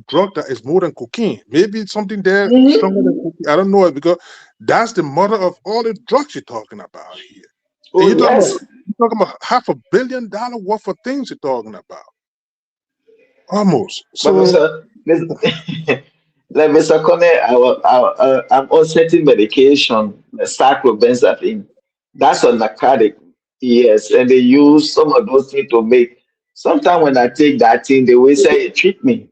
drug that is more than cocaine. Maybe it's something there stronger than cocaine. I don't know it, because that's the mother of all the drugs you're talking about here. You're talking about $500 million worth of things you're talking about. Almost. So, like Mr. Kone, I'm on certain medication, sacrobenzapine. That's a narcotic, yes, and they use some of those things to make. Sometimes when I take that thing, they will say it treat me.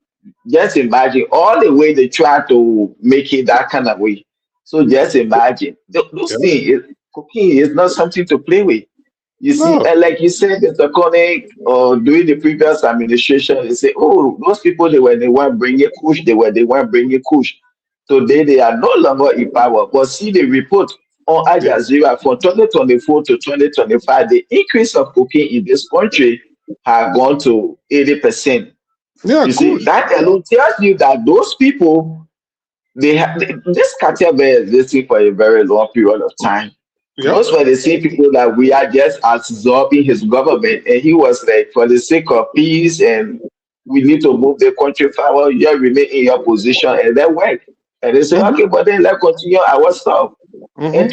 Just imagine all the way they try to make it that kind of way. So just imagine those things. Cooking is not something to play with. You see, and like you said, Mr. Kone, during the previous administration, they say, oh, those people, they weren't bringing kush, they weren't bringing kush. Today, they are no longer in power. But see the report on Al Jazeera from 2024 to 2025, the increase of cocaine in this country have gone to 80%. You see, that alone tells you that those people, this cartel been existing for a very long period of time. Those were the same people that we are just absorbing his government, and he was like, for the sake of peace and we need to move the country forward, you remain in your position, and then work. And they say, okay, but then let's continue our stuff. And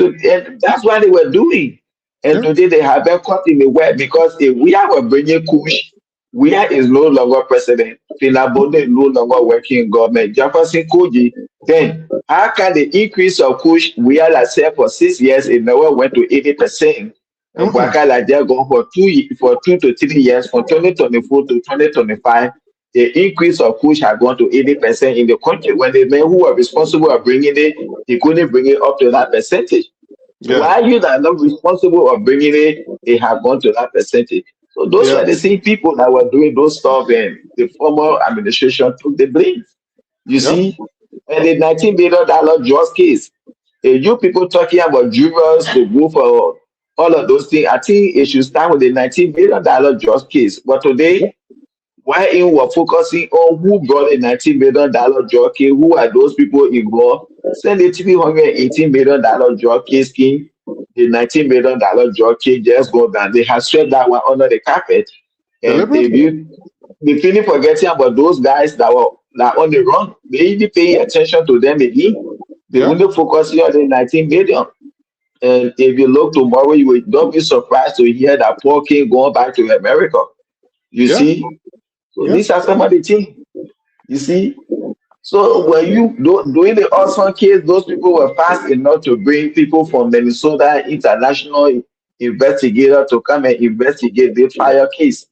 that's what they were doing. And today they have been caught in the web, because if we are bringing kush, we is no longer president. Finabode is no longer working in government. Jefferson Koji, then how can the increase of kush we are like say for 6 years, it never went to 80%? And Wakala just go for 2 to 3 years, from 2024 to 2025, the increase of kush had gone to 80% in the country. When the men who were responsible for bringing it, they couldn't bring it up to that percentage. Why you that are not responsible for bringing it, they have gone to that percentage. So those were the same people that were doing those stuff, and the former administration took the blame. You see, and the $19 billion drugs case, you people talking about jurors to go for all of those things, I think it should start with the $19 billion drugs case. But today, why we're focusing on who brought a $19 billion drug case, who are those people involved, send the $318 million drug case scheme. The $19 million drug case just go down. They have swept that one under the carpet. And they finish forgetting about those guys that were on the run. They even pay attention to them again. They only focus on the 19 billion. And if you look tomorrow, you will not be surprised to hear that Paul King going back to America. You see? So these are some of the things. You see? So when you doing the Austin case, those people were fast enough to bring people from Minnesota international investigator to come and investigate the fire case.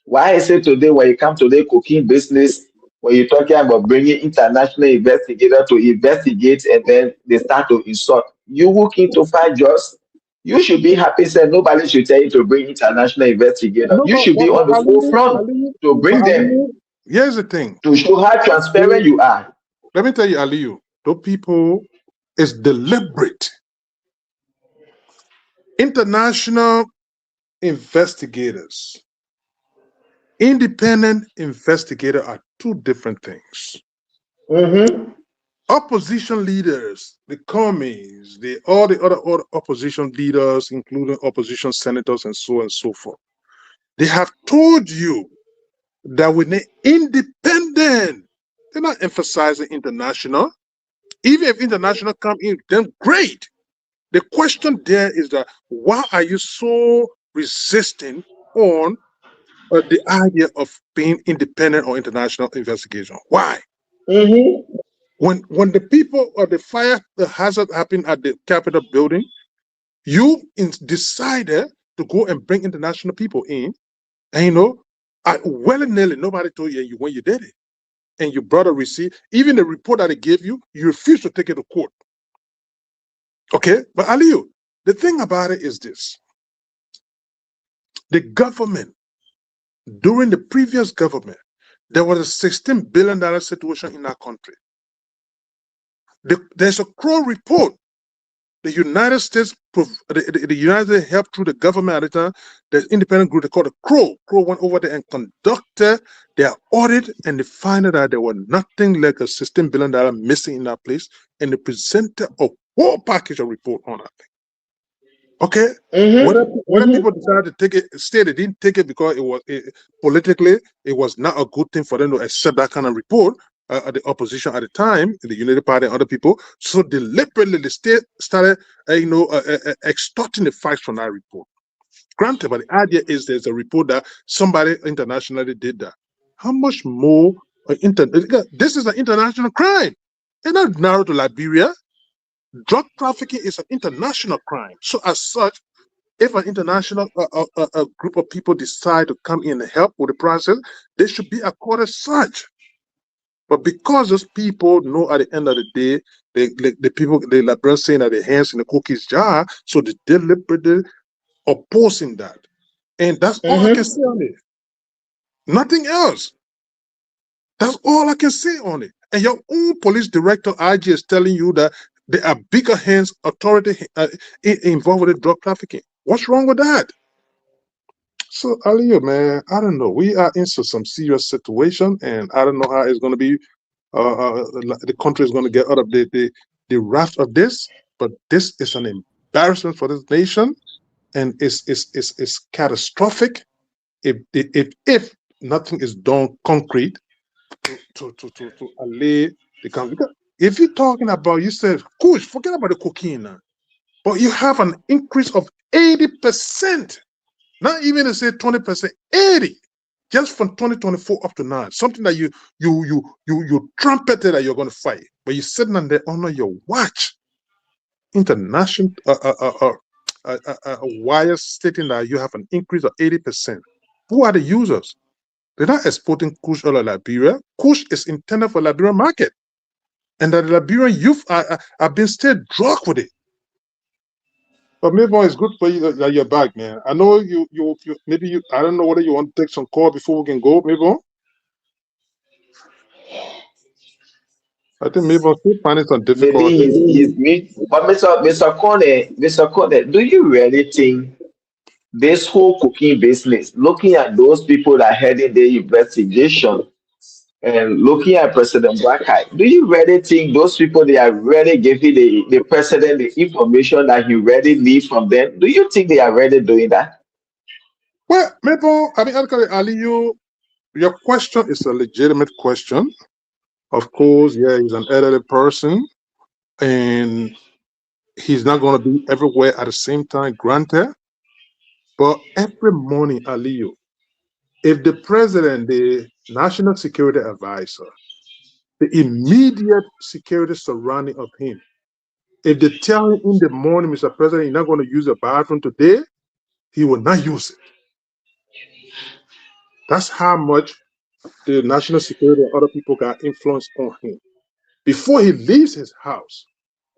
Why is it today when you come to the cooking business, when you're talking about bringing international investigator to investigate and then they start to insult you who came to fight just, you should be happy, said nobody should tell you to bring international investigator. No, You should be on the forefront to bring them here's the thing. to show how transparent you are. Let me tell you, Aliyu, those people is deliberate. International investigators, independent investigator are two different things. Mm-hmm. Opposition leaders, the commies, all the other opposition leaders, including opposition senators and so on and so forth, they have told you that we need independent. They're not emphasizing international. Even if international come in, then great. The question there is that why are you so resistant on the idea of being independent or international investigation? Why? Mm-hmm. When the people or the fire, the hazard happened at the Capitol building, you decided to go and bring international people in, and willy-nilly, nobody told you when you did it. And you brought a receipt, even the report that they gave you, you refused to take it to court. Okay, but Aliyu, the thing about it is this. The government, during the previous government, there was a $16 billion situation in our country. There's a Crow report. The United States, the United States helped through the government at the time. The independent group they called the Crow. Crow went over there and conducted their audit, and they found out that there was nothing like a $16 billion missing in that place, and they presented a whole package of report on that thing. Okay, whether people decided to take it, instead they didn't take it because politically it was not a good thing for them to accept that kind of report. The opposition at the time, the United Party and other people, so deliberately the state started, extorting the facts from that report. Granted, but the idea is there's a report that somebody internationally did that. How much more? This is an international crime. It's not narrow to Liberia. Drug trafficking is an international crime. So as such, if an international group of people decide to come in and help with the process, they should be accorded such. But because those people know at the end of the day, the Liberals saying that their hands in the cookies jar, so they deliberately opposing that. And that's all I can say on it. Nothing else. That's all I can say on it. And your own police director, IG, is telling you that there are bigger hands, authority involved with the drug trafficking. What's wrong with that? So, Aliyu, man, I don't know. We are into some serious situation, and I don't know how it's going to be. The country is going to get out of the raft of this, but this is an embarrassment for this nation, and it's catastrophic if nothing is done concrete to allay the conflict. If you're talking about, you said, Kush, forget about the cocaine now, but you have an increase of 80%. Not even to say 20%, 80, just from 2024 up to now. Something that you trumpeted that you're going to fight, but you're sitting on there under your watch. International wires stating that you have an increase of 80%. Who are the users? They're not exporting Kush out of Liberia. Kush is intended for Liberian market, and that the Liberian youth are being still drunk with it. But Mavon, it's good for you that you're back, man. I know you maybe I don't know whether you want to take some call before we can go, Mavon. I think Mavon still finding some difficulty. Maybe he's me. But Mr. Kone, do you really think this whole cooking business, looking at those people that headed the investigation and looking at President Blackeye, do you really think those people they are really giving the president the information that he really needs from them? Do you think they are really doing that? Well, Mavon, I mean, Aliyu, your question is a legitimate question. Of course, yeah, he's an elderly person, and he's not going to be everywhere at the same time, granted. But every morning, Aliyu, if the president, the national security advisor, the immediate security surrounding of him. If they tell him in the morning, Mr. President, you're not going to use the bathroom today, he will not use it. That's how much the national security and other people got influence on him. Before he leaves his house,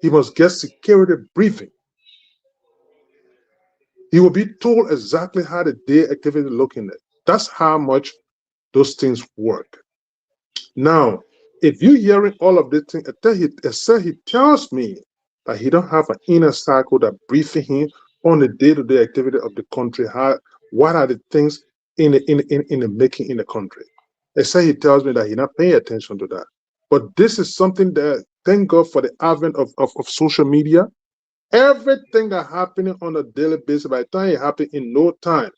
he must get security briefing. He will be told exactly how the day activity is looking at. That's how much those things work. Now, if you're hearing all of this thing, he tells me that he don't have an inner circle that briefing him on the day-to-day activity of the country. What are the things in the making in the country? He tells me that he's not paying attention to that. But this is something that, thank God for the advent of social media. Everything that happening on a daily basis, by the time it happens in no time,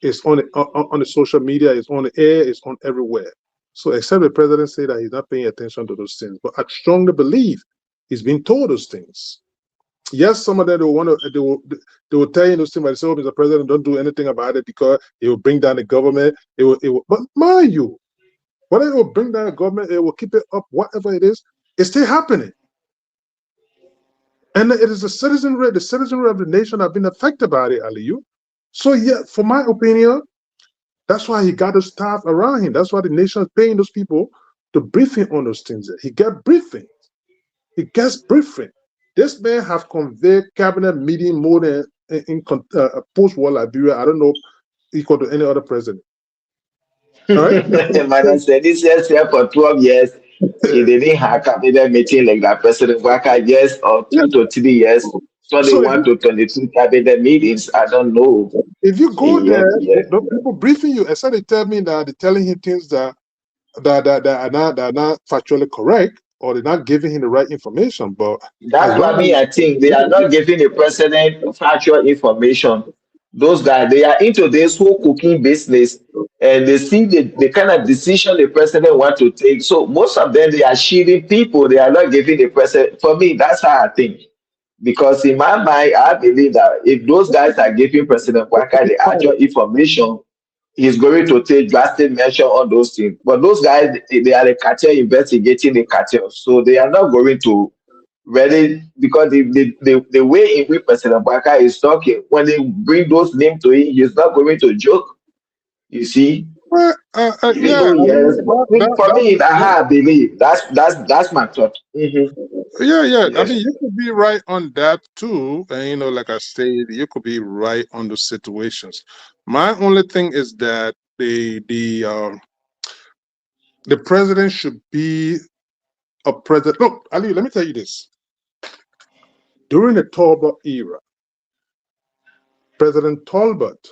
it's on the social media, it's on the air, it's on everywhere. So except the president say that he's not paying attention to those things, but I strongly believe he's been told those things. Yes, some of them they will tell you those things, but they say, "Oh, Mr. President, don't do anything about it because it will bring down the government." It will. But mind you, whether it will bring down the government, it will keep it up, whatever it is, it's still happening. And it is the citizenry of the nation have been affected by it, Aliyu. So yeah, for my opinion, that's why he got the staff around him. That's why the nation is paying those people to brief him on those things. He get briefing. He gets briefing. This man have conveyed cabinet meeting more than in post-war Liberia. I don't know equal to any other president. All right? Man, said this year for 12 years. He didn't have cabinet meeting like that President Waka, yes, or 2 to 3 years. So they want to 22 cabinet meetings. I don't know. If you go there, the people briefing you, except they tell me that they're telling him things that are not factually correct, or they're not giving him the right information. But that's what I think they are not giving the president factual information. Those guys, they are into this whole cooking business, and they see the kind of decision the president want to take. So most of them, they are shielding people. They are not giving the president. For me, that's how I think. Because in my mind, I believe that if those guys are giving President Waka the actual information, he's going to take drastic measure on those things. But those guys, they are the cartel investigating the cartel. So they are not going to really, because the way in which President Waka is talking, when they bring those names to him, he's not going to joke. You see? Yeah, for me, I believe that's my thought. Yeah. Yes. I mean, you could be right on that too, and like I said, you could be right on the situations. My only thing is that the president should be a president. Look, Ali, let me tell you this. During the Talbot era, President Talbot,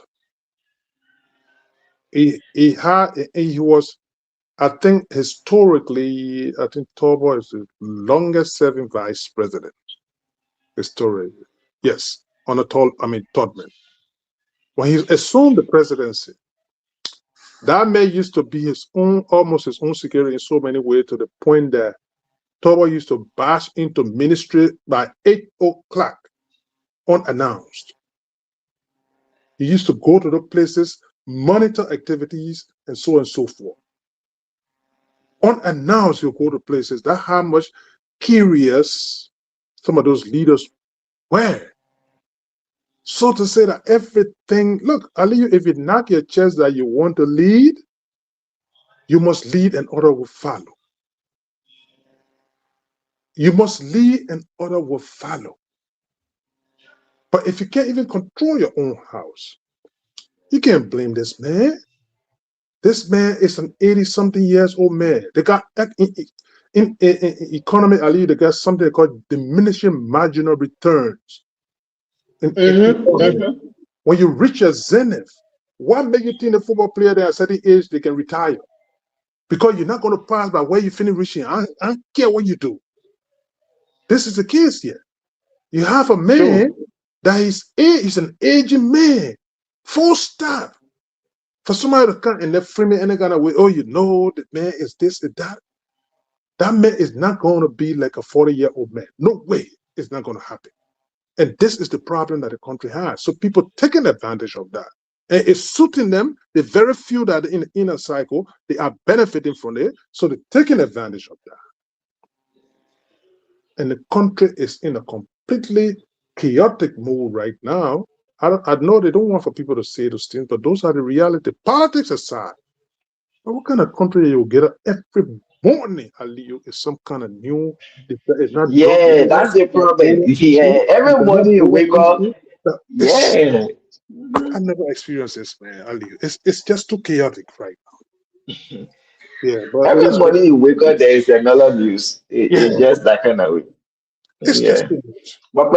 he was, I think historically, Talbot is the longest serving vice president. Historically, yes, on Todman. When he assumed the presidency, that man used to be almost his own security in so many ways, to the point that Talbot used to bash into ministry by 8 o'clock unannounced. He used to go to the places, monitor activities, and so on and so forth. Unannounced, you go to places. That's how much curious some of those leaders were. So to say that everything, look, Ali, if you knock your chest that you want to lead, you must lead and others will follow. You must lead and others will follow. But if you can't even control your own house, you can't blame this man. This man is an 80-something years old man. They got in economy, Ali, they got something called diminishing marginal returns. When you reach a zenith, what makes you think a football player at a certain age they can retire? Because you're not going to pass by where you finish reaching. I don't care what you do. This is the case here. You have a man that is an aging man, full stop. For somebody to come and they frame it any kind of way, the man is this and that. That man is not going to be like a 40-year-old man. No way. It's not going to happen. And this is the problem that the country has. So people taking advantage of that. And it's suiting them. The very few that are in the inner cycle, they are benefiting from it. So they're taking advantage of that. And the country is in a completely chaotic mood right now. I know they don't want for people to say those things, but those are the reality. Politics aside, but what kind of country you get up every morning, Aliyu, is some kind of new, it's not Yeah, that's the problem. Yeah, every morning you wake up. Yeah. I never experienced this, man, Aliyu. It's just too chaotic right now. Yeah, but Every morning you wake up, there is another news. It's just that kind of way. it's Yeah. just too much. But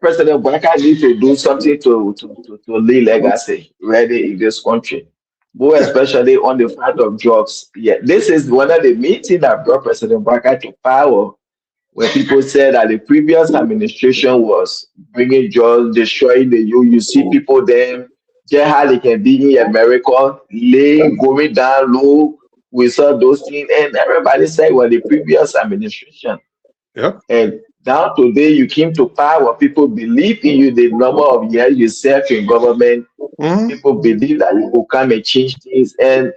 President Baka needs to do something to leave legacy ready in this country. More especially on the front of drugs. Yeah, this is one of the meetings that brought President Baka to power when people said that the previous administration was bringing drugs, destroying the youth. You see people then get how they can be in America, lay going down low. We saw those things, and everybody said, well, the previous administration. Yeah. And now today you came to power, people believe in you, the number of years you serve in government, people believe that you will come and change things. And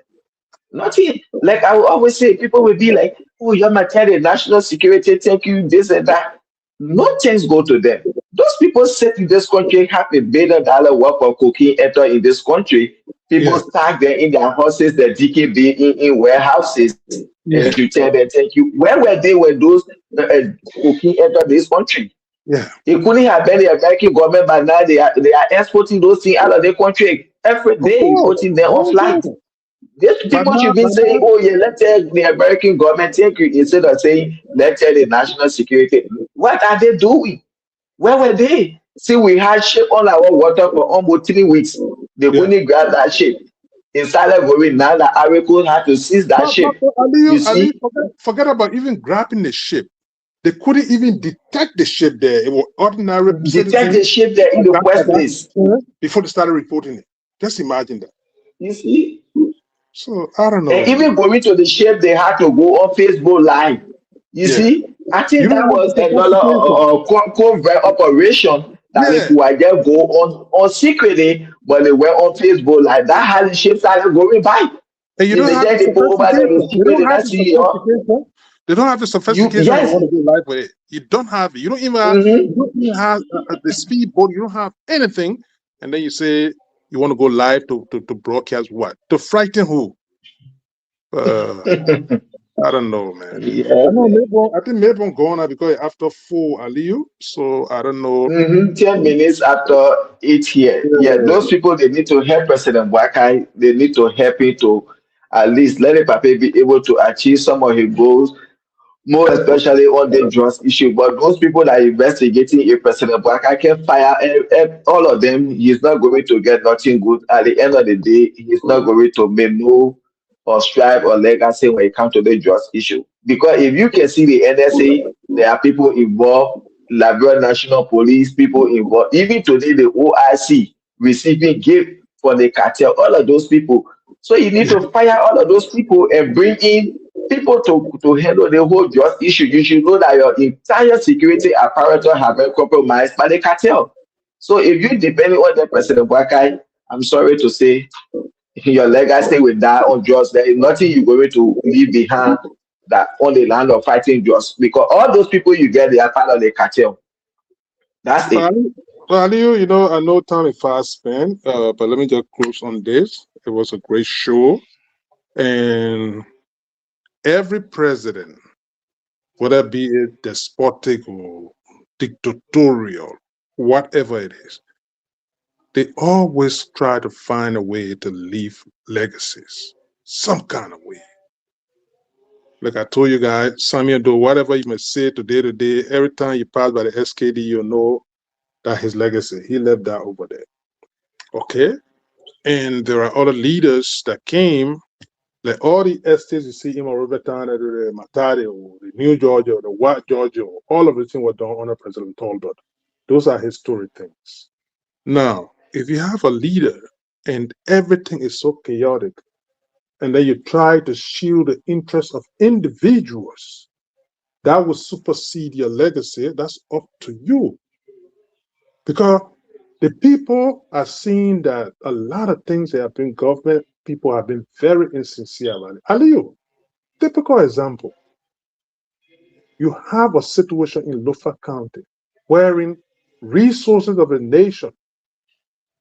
nothing, like I will always say, people will be like, oh, you're my national security, thank you, this and that. No things go to them. Those people sit in this country, have $1 billion worth of cocaine enter in this country. People stack them in their houses, the DKB in warehouses, and you tell them thank you. Where were they when those cocaine entered this country? Yeah. It couldn't have been the American government, but now they are exporting those things out of the country every day, putting them on flight. These people should be saying, oh yeah, let's tell the American government thank you, instead of saying let's tell the national security. What are they doing? Where were they? See, we had ship on our water for almost 3 weeks. They couldn't grab that ship. Instead of going now, the Arabic had to seize that ship. You see? Forget about even grabbing the ship. They couldn't even detect the ship there. It was ordinary. Detect the ship there in the first place before they started reporting it. Just imagine that. You see? So I don't know. And even going to the ship, they had to go on Facebook Live. You see? I think that was another covert operation that they could just go on secretly, but they were on Facebook Live. That how the ship started going by. And you don't have they don't have the sophistication to want to go live with it. You don't have it. You don't even have, the speedboat. You don't have anything. And then you say you want to go live to broadcast what? To frighten who? I don't know, man. Yeah. I think maybe I'm going now because after 4 Aliyu. So I don't know. 10 minutes after 8 here. Yeah, those people, they need to help President Wakai. They need to help him to at least let the Pape be able to achieve some of his goals, more especially on the drugs issue. But those people that are investigating if President Wakai can fire all of them, he's not going to get nothing good. At the end of the day, he's not going to make no or strive or legacy when it comes to the drugs issue. Because if you can see the NSA, there are people involved, Liberia National Police, people involved. Even today, the OIC receiving gift for the cartel, all of those people. So you need to fire all of those people and bring in people to handle the whole drugs issue. You should know that your entire security apparatus has been compromised by the cartel. So if you depend on the President Wakai, I'm sorry to say, your legacy will die on drugs. There is nothing you're going to leave behind that on the land of fighting drugs, because all those people you get, they are part of the cartel. That's it. Well, Aliyu, you know, I know time is fast spent, but let me just close on this. It was a great show, and every president, whether it be it despotic or dictatorial, whatever it is, they always try to find a way to leave legacies, some kind of way. Like I told you guys, Samuel Doe, whatever you may say today, every time you pass by the SKD, you know that his legacy, he left that over there. Okay? And there are other leaders that came, like all the estates you see in Rivertown, the Matadi, or the New Georgia, or the White Georgia, or all of the things were done under President Talbot. Those are historic things. Now, if you have a leader and everything is so chaotic, and then you try to shield the interests of individuals, that will supersede your legacy. That's up to you. Because The people are seeing that a lot of things that have been government, people have been very insincere about it. Aliyu, typical example. You have a situation in Lofa County wherein resources of the nation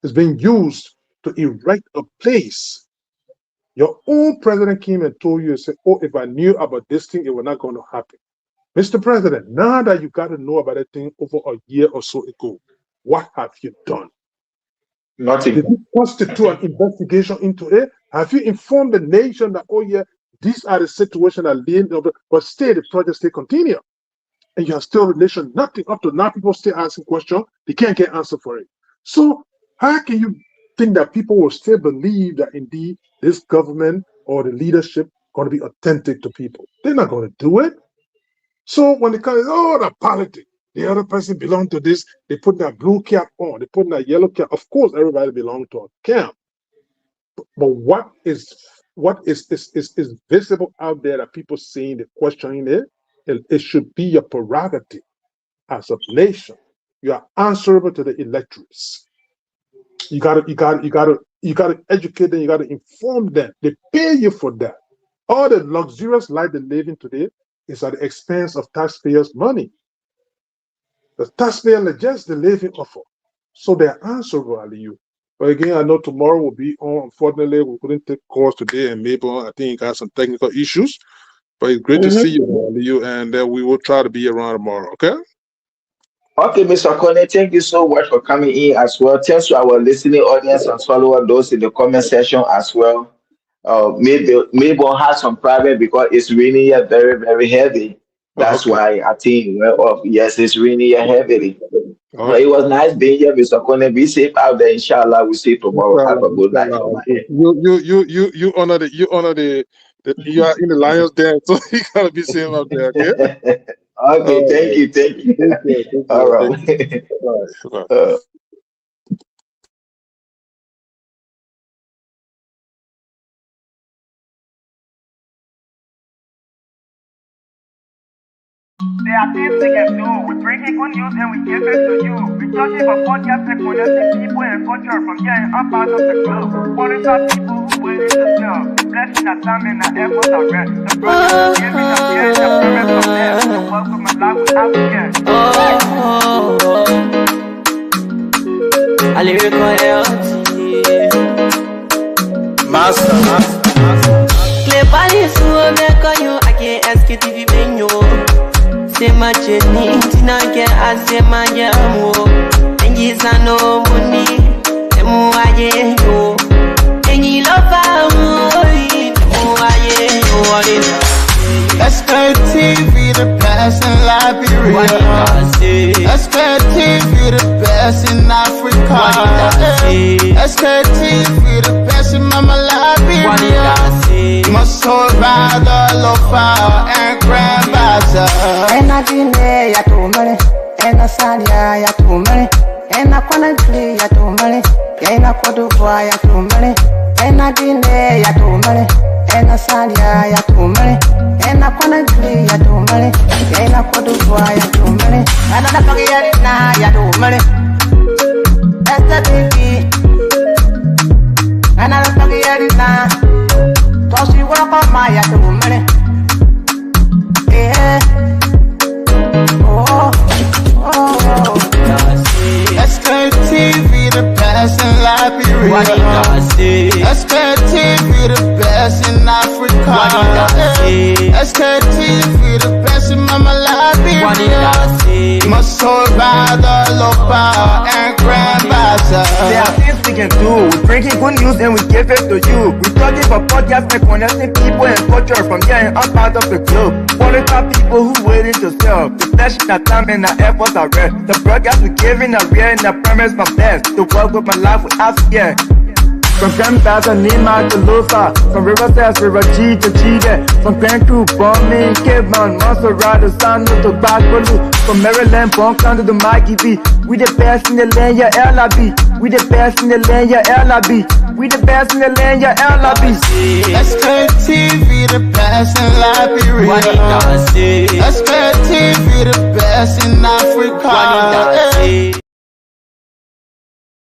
is being used to erect a place. Your own president came and told you and said, oh, if I knew about this thing, it was not going to happen. Mr. President, now that you got to know about that thing over a year or so ago, what have you done? Nothing. Did you constitute an investigation into it? Have you informed the nation that, oh yeah, these are the situations that lead over, but still the project still continue? And you have still the nation nothing up to now. People still asking questions, they can't get answer for it. So how can you think that people will still believe that indeed this government or the leadership going to be authentic to people? They're not going to do it. So when it comes, oh, the politics, the other person belong to this, they put that blue cap on, they put that yellow cap. Of course, everybody belongs to a camp. But what is visible out there that people seeing, the questioning it should be your prerogative as a nation. You are answerable to the electorates. You gotta educate them, you gotta inform them. They pay you for that. All the luxurious life they're living today is at the expense of taxpayers' money. The taxpayer just the living offer. So they're answerable, Aliyu. But again, I know tomorrow will be on. Unfortunately, we couldn't take calls today, and maybe I think he got some technical issues. But it's great to see you, Aliyu, and we will try to be around tomorrow, okay? Okay, Mr. Kone, thank you so much for coming in as well. Thanks to our listening audience and followers, those in the comment section as well. Maybe we'll have some problem because it's raining here very, very heavy. That's why I think, yes, it's raining here heavily. But it was nice being here, Mr. Kone. Be safe out there, inshallah. We'll see you tomorrow. Have a good night. You honor the you are in the Lions Den, so you gotta be safe out there, okay? Okay, thank you. All right. Bye. There are things we can do. We bring in good news and we give it to you. We talking about podcasts and connecting people and culture from here and up out of the club. What about people who waiting to sell? The blessing that time and the efforts are rest. The brothers giving us here and the parents from there. The welcome my life without again. I lyrical Master. Play Paris, who make on you. I can't ask you if you been you. Say my journey, Tina get I say my jamo. And you no money, and I go. And you love Sktv, the best in Liberia. Sktv, the best in Africa. Sktv, the best in Mama Liberia. Must hold by the Lofa and Grandmaster. And I didn't ya to money, and I said ya to money, and I couldn't play ya to money, and I could do ya to money, and I didn't ya to money, and I said ya to money, and I couldn't play ya to money, and I could do ya to money, and I don't get it now ya to money. That's the thing, and I don't get it now. Cause you work on my ya to money. Yeah. Sktv, the best in Liberia. Sktv, the best in Africa. Sktv, the best in Mama Liberia. Must hold by the Lofa and Grandmaster. There are things we can do. We bring in good news and we give it to you. We talking about podcasts and connecting people and culture from here and up out of the globe. What about people who waiting to sell? The flesh, the time and the efforts are rest. The broadcast we giving are real and the premise from best. To work with my life without fear. From Grandfather Nima to Lufa, from Riverside to Raji to Chide, from Grand Crew, Bombing, Kidman, Montserrat to San to Bagbolu, from Maryland, Bonkan to the Mikey B. We the best in the land, yeah, LIB. We the best in the land, yeah, LIB. We the best in the land, yeah, LIB. Sktv, the best in Liberia. Sktv, the best in Africa.